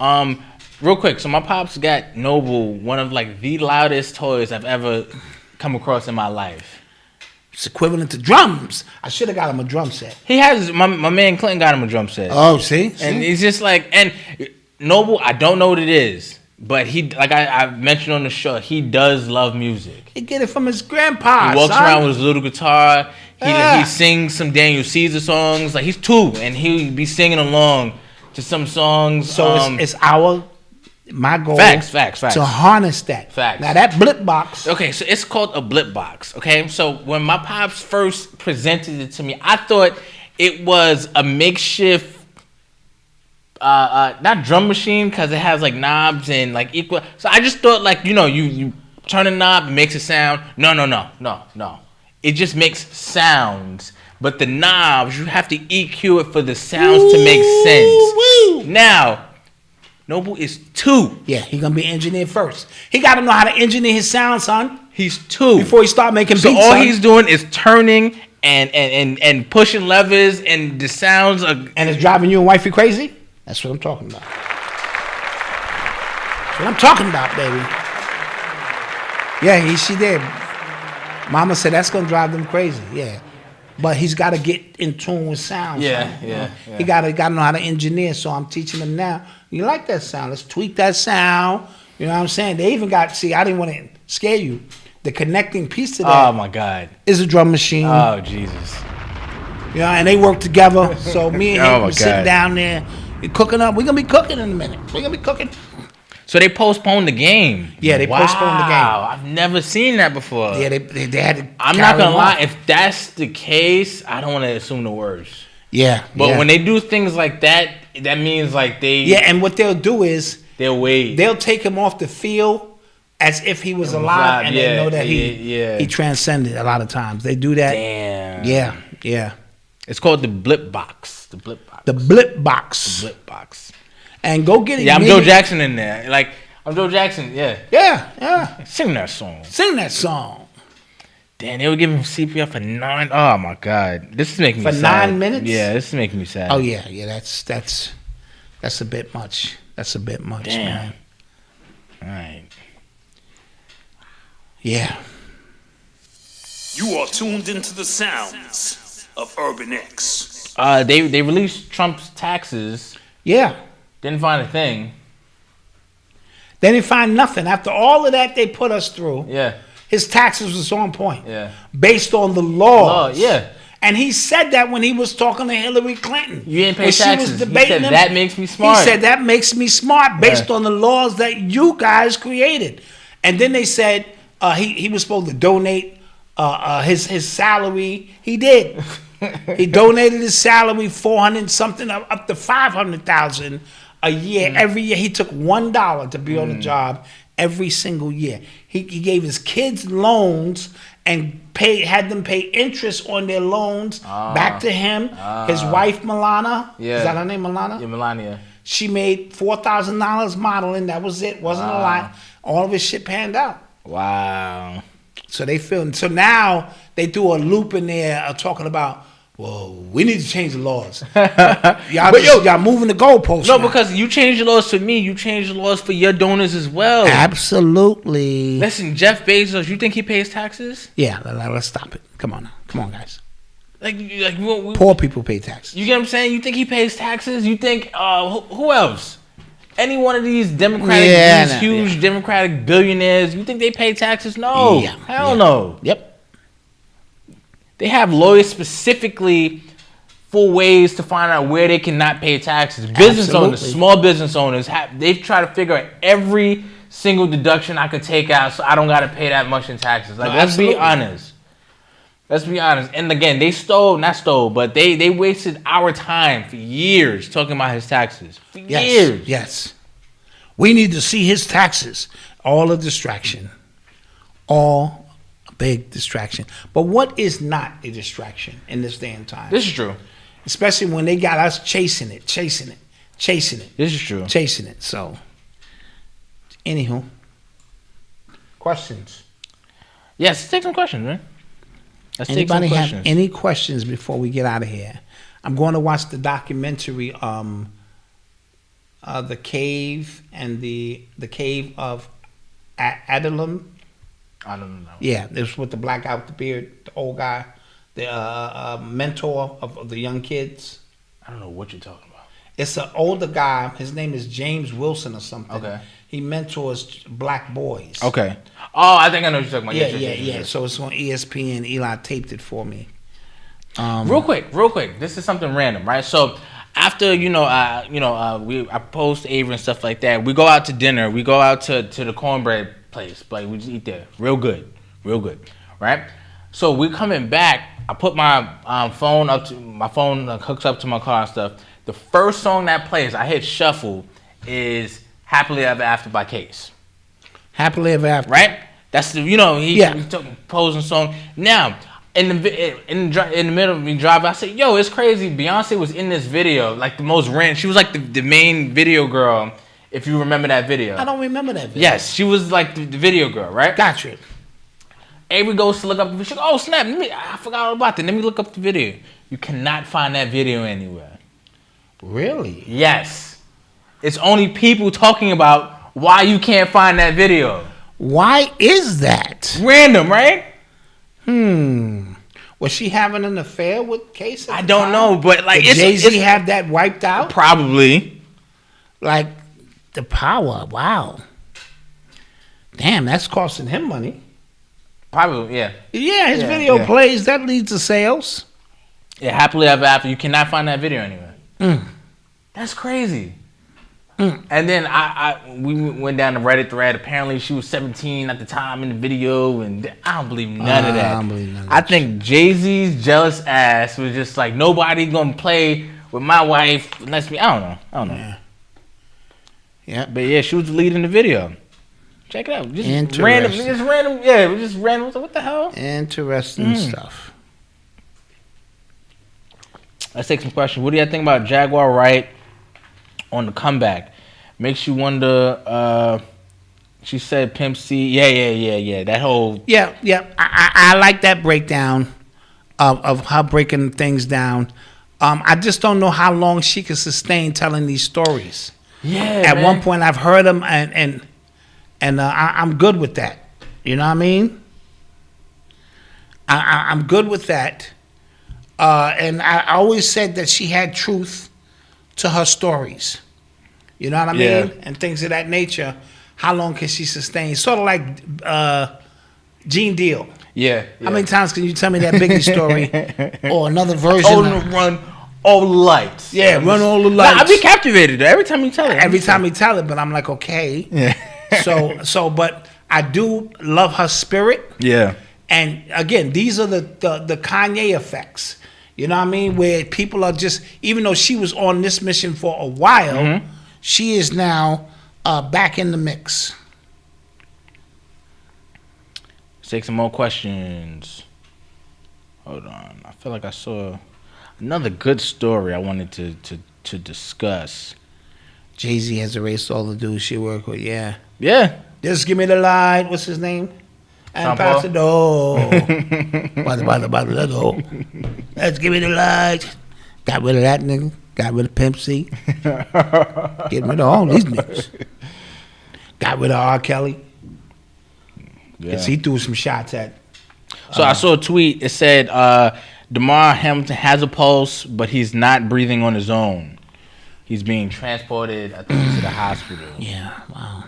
Real quick, so my pops got Noble one of the loudest toys I've ever come across in my life. It's equivalent to drums. I should have got him a drum set. He has my man Clinton got him a drum set. Oh, see? And he's just and Noble, I don't know what it is, but he I mentioned on the show, he does love music. He get it from his grandpa. He walks around with his little guitar. He sings some Daniel Caesar songs. He's 2, and he'll be singing along to some songs. So it's my goal. Facts. To harness that. Facts. Now that blip box. Okay, so it's called a blip box. Okay, so when my pops first presented it to me, I thought it was a makeshift, not drum machine because it has like knobs and like equal. So I just thought like you turn a knob, it makes a sound. No. It just makes sounds. But the knobs, you have to EQ it for the sounds to make sense. Now, Noble is 2. Yeah, he's gonna be engineered first. He got to know how to engineer his sound, son. He's 2 before he start making beats. So all son. he's doing is turning and pushing levers, and the sounds are. And it's driving you and wifey crazy. That's what I'm talking about. That's what I'm talking about, baby. Yeah, she did. Mama said that's gonna drive them crazy. Yeah. But he's got to get in tune with sound. Yeah. He got to know how to engineer. So I'm teaching him now. You like that sound? Let's tweak that sound. You know what I'm saying? They even got. See, I didn't want to scare you. The connecting piece to that. Oh my God. Is a drum machine. Oh Jesus. Yeah, and they work together. So me and him Oh, we sitting down there, we cooking up. We're gonna be cooking in a minute. We're gonna be cooking. So they postponed the game. Yeah, they postponed the game. Wow, I've never seen that before. Yeah, they had to. I'm not gonna lie. If that's the case, I don't want to assume the worst. Yeah, but when they do things like that, that means like they. Yeah, and what they'll do is they'll wait. They'll take him off the field as if he was alive, and they know that he transcended. A lot of times they do that. Damn. Yeah. It's called the blip box. The blip box. The blip box. The blip box. And go get it. Yeah, I'm Joe Jackson in there. Like I'm Joe Jackson. Yeah. Yeah. Sing that song. Damn, they were giving him CPR for 9. Oh my God, this is making me sad. For 9 minutes. Yeah, this is making me sad. Oh yeah. That's a bit much. That's a bit much, man. All right. Yeah. You are tuned into the sounds of Urban X. They released Trump's taxes. Yeah. Didn't find a thing. They didn't find nothing. After all of that they put us through. Yeah. His taxes was on point. Yeah. Based on the laws. Yeah. And he said that when he was talking to Hillary Clinton. You didn't pay when taxes. She was debating he said him, that makes me smart. He said that makes me smart based on the laws that you guys created. And then they said he was supposed to donate his salary. He did. He donated his salary $400 something up to $500,000 a year. Every year he took $1 to be on the job every single year. He gave his kids loans and had them pay interest on their loans back to him. His wife Milana, is that her name, Milana? Yeah, Melania. She made $4,000 modeling. That was it. Wasn't a lot. All of his shit panned out. Wow. So they filmed. So now they threw a loop in there talking about, well, we need to change the laws. Y'all moving the goalposts. No, now. because you changed the laws for me. You changed the laws for your donors as well. Absolutely. Listen, Jeff Bezos, you think he pays taxes? Yeah, let's stop it. Come on now. Come on, guys. Like poor people pay taxes. You get what I'm saying? You think he pays taxes? You think who else? Any one of these huge Democratic billionaires, you think they pay taxes? No. Hell no. Yep. They have lawyers specifically for ways to find out where they cannot pay taxes. Business owners, small business owners, they've tried to figure out every single deduction I could take out so I don't got to pay that much in taxes. Like, let's be honest. Let's be honest. And again, they but they wasted our time for years talking about his taxes. For years. Yes. We need to see his taxes. All a distraction. All a big distraction. But what is not a distraction in this day and time? This is true. Especially when they got us chasing it. This is true. Chasing it. So, anywho. Questions? Yes, let's take some questions, man. Anybody have any questions before we get out of here? I'm going to watch the documentary, The Cave and the Cave of Adullam. I don't know. Yeah, it was with the black guy with the beard, the old guy, the mentor of the young kids. I don't know what you're talking about. It's an older guy. His name is James Wilson or something. Okay. He mentors black boys. Okay. Oh, I think I know what you're talking about. Yeah. So it's on ESPN. Eli taped it for me. Real quick. This is something random, right? So after I post Avery and stuff like that. We go out to dinner. We go out to the cornbread place. Like we just eat there, real good, right? So we're coming back. I put my phone hooks up to my car and stuff. The first song that plays, I hit shuffle, is "Happily Ever After" by Case. Happily Ever After, right? That's the he's posing song. Now in the middle of me driving, I said, "Yo, it's crazy." Beyonce was in this video, like the most random. She was like the main video girl, if you remember that video. I don't remember that video. Yes, she was like the video girl, right? Gotcha. Avery goes to look up the video. She goes, "Oh snap! I forgot all about that. Let me look up the video." You cannot find that video anywhere. Really? Yes. It's only people talking about why you can't find that video. Why is that? Random, right? Was she having an affair with Case? I don't know, but like, did Jay-Z have that wiped out? Probably. Like the power. Wow. Damn, that's costing him money. Probably, yeah. Yeah, his video plays. That leads to sales. Yeah, Happily Ever After. You cannot find that video anywhere. That's crazy. And then we went down the Reddit thread. Apparently, she was 17 at the time in the video, and I don't believe none of that. I don't believe none of I think Jay-Z's jealous ass was just like, nobody gonna play with my wife unless me. I don't know. Yeah. But yeah, she was the lead in the video. Check it out. Just random. Yeah, just random. What the hell? Interesting stuff. Let's take some questions. What do you think about Jaguar Wright on the comeback? Makes you wonder. She said Pimp C. Yeah. That whole. Yeah. I like that breakdown of her breaking things down. I just don't know how long she can sustain telling these stories. Yeah. At one point, I've heard them, and I'm good with that. You know what I mean? I'm good with that. And I always said that she had truth to her stories. You know what I mean? And things of that nature. How long can she sustain? Sort of like Gene Deal. Yeah. How many times can you tell me that Biggie story or another version? Run all the lights. Yeah, run all the lights. Nah, I be captivated every time you tell it. Every time you tell it, but I'm like, okay. Yeah. So, but I do love her spirit. Yeah. And again, these are the Kanye effects. You know what I mean? Where people are just, even though she was on this mission for a while, she is now back in the mix. Let's take some more questions. Hold on. I feel like I saw another good story I wanted to discuss. Jay-Z has erased all the dudes she worked with. Yeah. Yeah. Just give me the light. What's his name? And pass the door. By the door. Let's give me the light. Got rid of that nigga. Got rid of Pimp C. Get rid of all these niggas. Got rid of R. Kelly. Because he threw some shots at. So I saw a tweet. It said, DeMar Hamilton has a pulse, but he's not breathing on his own. He's being transported, I think, to the hospital. Yeah, wow.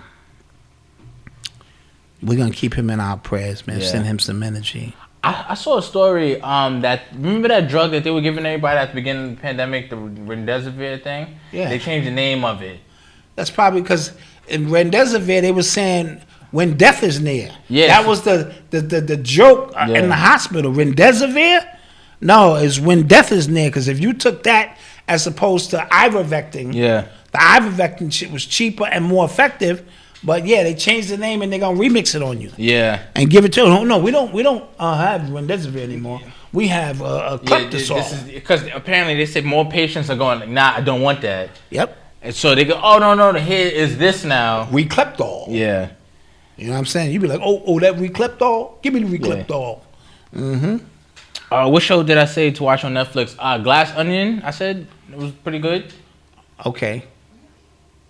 We're going to keep him in our prayers, man. Yeah. Send him some energy. I saw a story remember that drug that they were giving everybody at the beginning of the pandemic, the Remdesivir thing? Yeah. They changed the name of it. That's probably because in Remdesivir, they were saying when death is near. Yes. That was the joke in the hospital. Remdesivir? No, it's when death is near. Because if you took that as opposed to ivermectin, Yeah. the ivermectin shit was cheaper and more effective. But yeah, they changed the name and they're gonna remix it on you. Yeah. And give it to them. No, we don't have Remdesivir anymore. We have Cleptosol. Because apparently they said more patients are going, like, nah, I don't want that. Yep. And so they go, oh, no, here is this now. Recleptol. Yeah. You know what I'm saying? You be like, oh, that Recleptol? Give me the Recleptol. Mm-hmm. What show did I say to watch on Netflix? Glass Onion, I said. It was pretty good. Okay.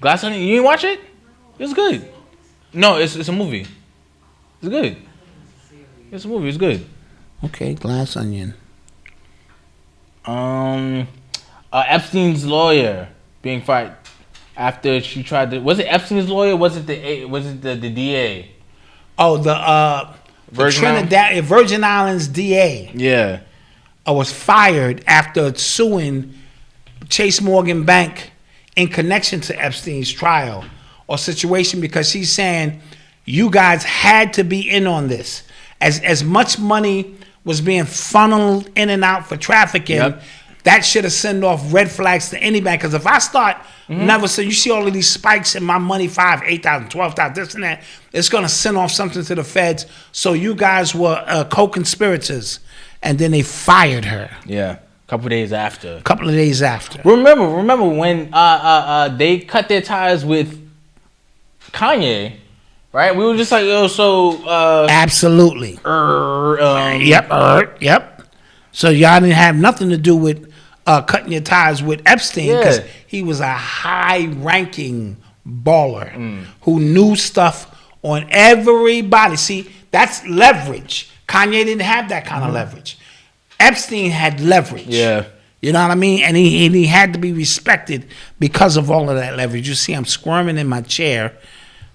Glass Onion, you didn't watch it? It was good. No, it's a movie. It's good. It's a movie. It's good. Okay, Glass Onion. Epstein's lawyer being fired after she tried to. Was it Epstein's lawyer? Or was it the DA? Oh, the Virgin Islands DA. Yeah. Was fired after suing Chase Morgan Bank in connection to Epstein's trial or situation, because she's saying you guys had to be in on this. As much money was being funneled in and out for trafficking, that should have sent off red flags to any bank. Because if I start never say, you see all of these spikes in my money, 5, 8,000, 12,000, this and that, it's going to send off something to the feds. So you guys were co-conspirators. And then they fired her. Yeah. A couple of days after. Remember when they cut their ties with Kanye, right? We were just like, yo, so absolutely. Yep. So y'all didn't have nothing to do with cutting your ties with Epstein, because he was a high-ranking baller who knew stuff on everybody. See, that's leverage. Kanye didn't have that kind of leverage. Epstein had leverage. Yeah. You know what I mean? And he had to be respected because of all of that leverage. You see, I'm squirming in my chair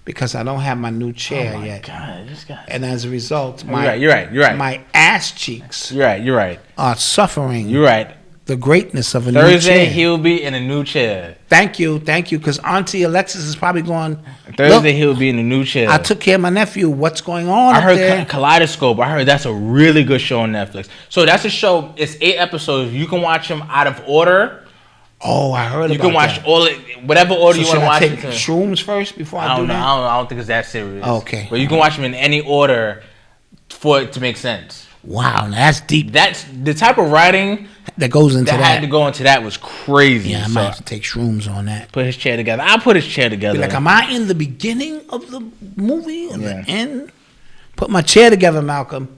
because I don't have my new chair yet. God, this guy. And as a result, You're right. my ass cheeks You're right. are suffering. You're right. The greatness of a new chair. Thursday, he'll be in a new chair. Thank you, because Auntie Alexis is probably going. Thursday, he'll be in a new chair. I took care of my nephew. What's going on? I heard there? Kaleidoscope. I heard that's a really good show on Netflix. So that's a show. It's 8 episodes. You can watch them out of order. Oh, I heard. You can watch all whatever order you want to watch. Take shrooms first before I do that? I don't think it's that serious. Okay. But you can watch them in any order for it to make sense. Wow, that's deep. That's the type of writing that goes into that. Had to go into that was crazy. Yeah, I might have to take shrooms on that. Put his chair together. I'll put his chair together. Be like, am I in the beginning of the movie or the end? Put my chair together, Malcolm.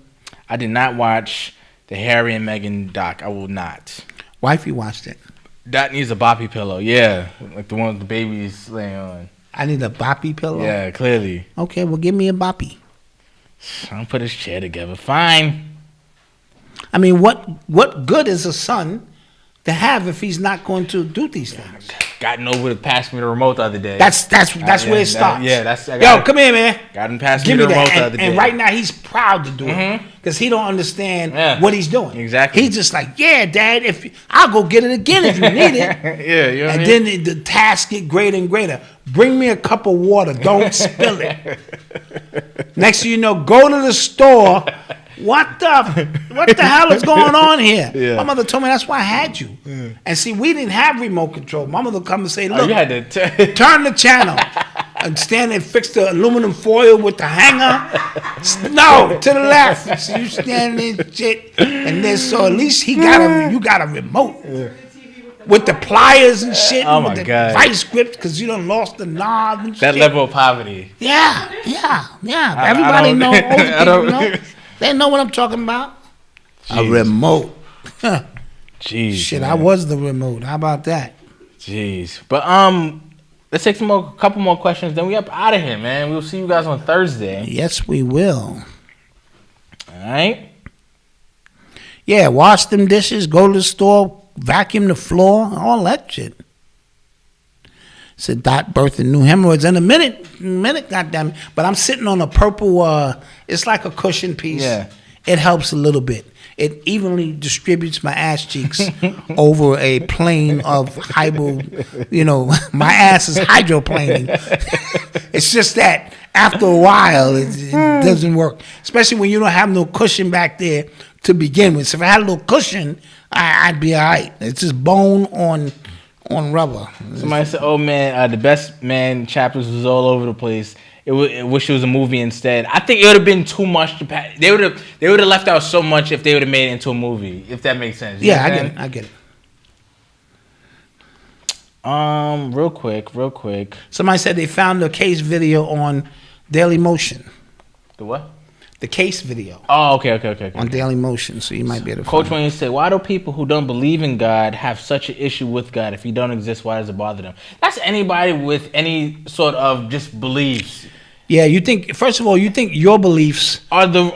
I did not watch the Harry and Meghan doc. I will not. Wifey watched it. That needs a boppy pillow. Yeah, like the one with the babies laying on. I need a boppy pillow? Yeah, clearly. Okay, well, give me a boppy. I'll put his chair together. Fine. I mean, what good is a son to have if he's not going to do these things? Gotten over to pass me the remote the other day. That's where it starts. Yo, come here, man. Got him pass me the remote the other day. And right now he's proud to do it because he don't understand what he's doing. Exactly. He's just like, yeah, Dad. I'll go get it again if you need it. You know and then the task get greater and greater. Bring me a cup of water. Don't spill it. Next thing you know, go to the store. What the hell is going on here? Yeah. My mother told me that's why I had you. And see, we didn't have remote control. My mother would come and say, look, you had to turn the channel. And stand there and fix the aluminum foil with the hanger. No, to the left. So you stand there and shit. And then so at least you got a remote. With the pliers and shit. Oh with my the God. vice grip because you done lost the knob and that shit. level of poverty. Yeah. Everybody know. Older people know. They know what I'm talking about. Jeez. A remote. Jeez. Shit, man. I was the remote. How about that? Jeez. But let's take couple more questions. Then we up out of here, man. We'll see you guys on Thursday. Yes, we will. All right. Yeah, wash them dishes. Go to the store. Vacuum the floor. All that shit. Said Dot birthing new hemorrhoids in a minute, goddamn. But I'm sitting on a purple. It's like a cushion piece. Yeah. It helps a little bit. It evenly distributes my ass cheeks over a plane of my ass is hydroplaning. It's just that after a while, it doesn't work. Especially when you don't have no cushion back there to begin with. So if I had a little cushion, I'd be all right. It's just bone on rubber. Somebody said, "Oh man, the best man chapters was all over the place. I wish it was a movie instead." I think it would have been too much to pack. They would have left out so much if they would have made it into a movie. If that makes sense. You know what I get it. Real quick. Somebody said they found the case video on Daily Motion. The what? The case video. Oh, okay. On Daily Motion, so you might be able to Coach find Wayne said, "Why do people who don't believe in God have such an issue with God? If he don't exist, why does it bother them?" That's anybody with any sort of just beliefs. Yeah, first of all, you think your beliefs are the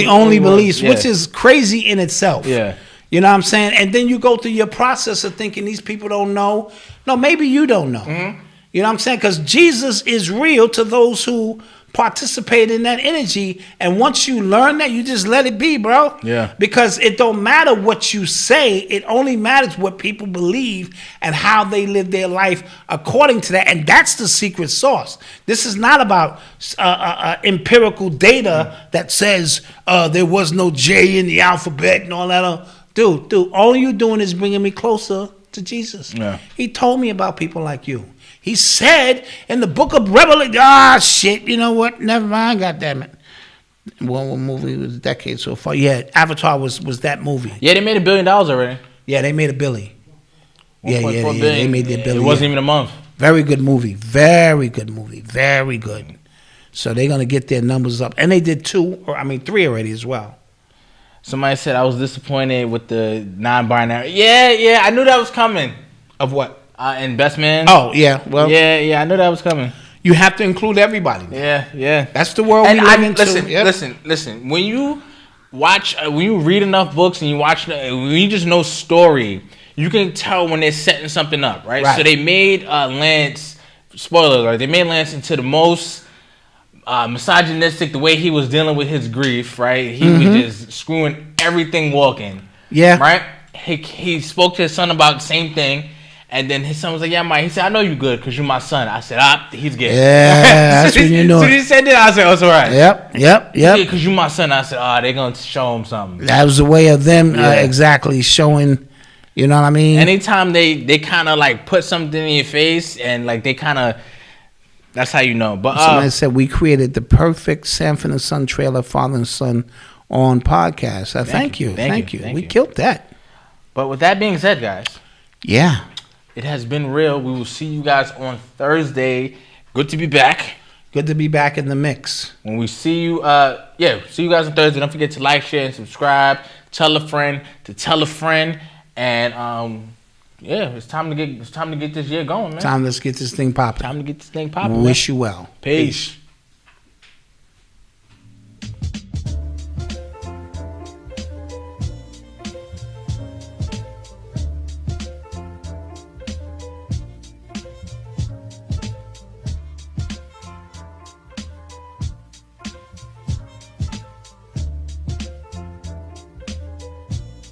only beliefs, yeah. which is crazy in itself. Yeah. You know what I'm saying? And then you go through your process of thinking these people don't know. No, maybe you don't know. Mm-hmm. You know what I'm saying? Because Jesus is real to those who participate in that energy. And once you learn that, you just let it be, bro. Yeah. Because it don't matter what you say. It only matters what people believe and how they live their life according to that. And that's the secret sauce. This is not about empirical data that says there was no J in the alphabet and all that. Dude, all you doing is bringing me closer to Jesus. Yeah. He told me about people like you. He said in the book of Revelation, shit, you know what? Never mind, goddamn it. What movie was decades so far? Yeah, Avatar was that movie. Yeah, they made $1 billion already. Yeah, they made $1 billion. Yeah, they made their $1 billion. It wasn't even a month. Very good movie. Very good movie. Very good. So they're gonna get their numbers up, and they did 3 already as well. Somebody said I was disappointed with the non-binary. Yeah, I knew that was coming. Of what? Investment. Oh, yeah. Well, yeah, I knew that was coming. You have to include everybody. Yeah. That's the world we live into. Listen. When you watch, when you read enough books and when you just know story, you can tell when they're setting something up, right? So they made Lance, spoiler alert, they made Lance into the most misogynistic, the way he was dealing with his grief, right? He was just screwing everything walking. Yeah. Right? He spoke to his son about the same thing. And then his son was like, yeah, Mike. He said, I know you good because you're my son. I said, he's gay. Yeah, that's when you know. So he said that. I said, oh, it's all right. Yep. Yeah, because you're my son. I said, they're going to show him something. That was a way of them exactly showing, you know what I mean? Anytime they kind of like put something in your face and like they kind of, that's how you know. But somebody said we created the perfect Sanford and Son trailer, Father and Son on podcast. Thank you. We killed that. But with that being said, guys. Yeah. It has been real. We will see you guys on Thursday. Good to be back. Good to be back in the mix. When we see you, see you guys on Thursday. Don't forget to like, share, and subscribe. Tell a friend to tell a friend. And it's time to get this year going, man. Let's get this thing popping. Wish you well. Peace.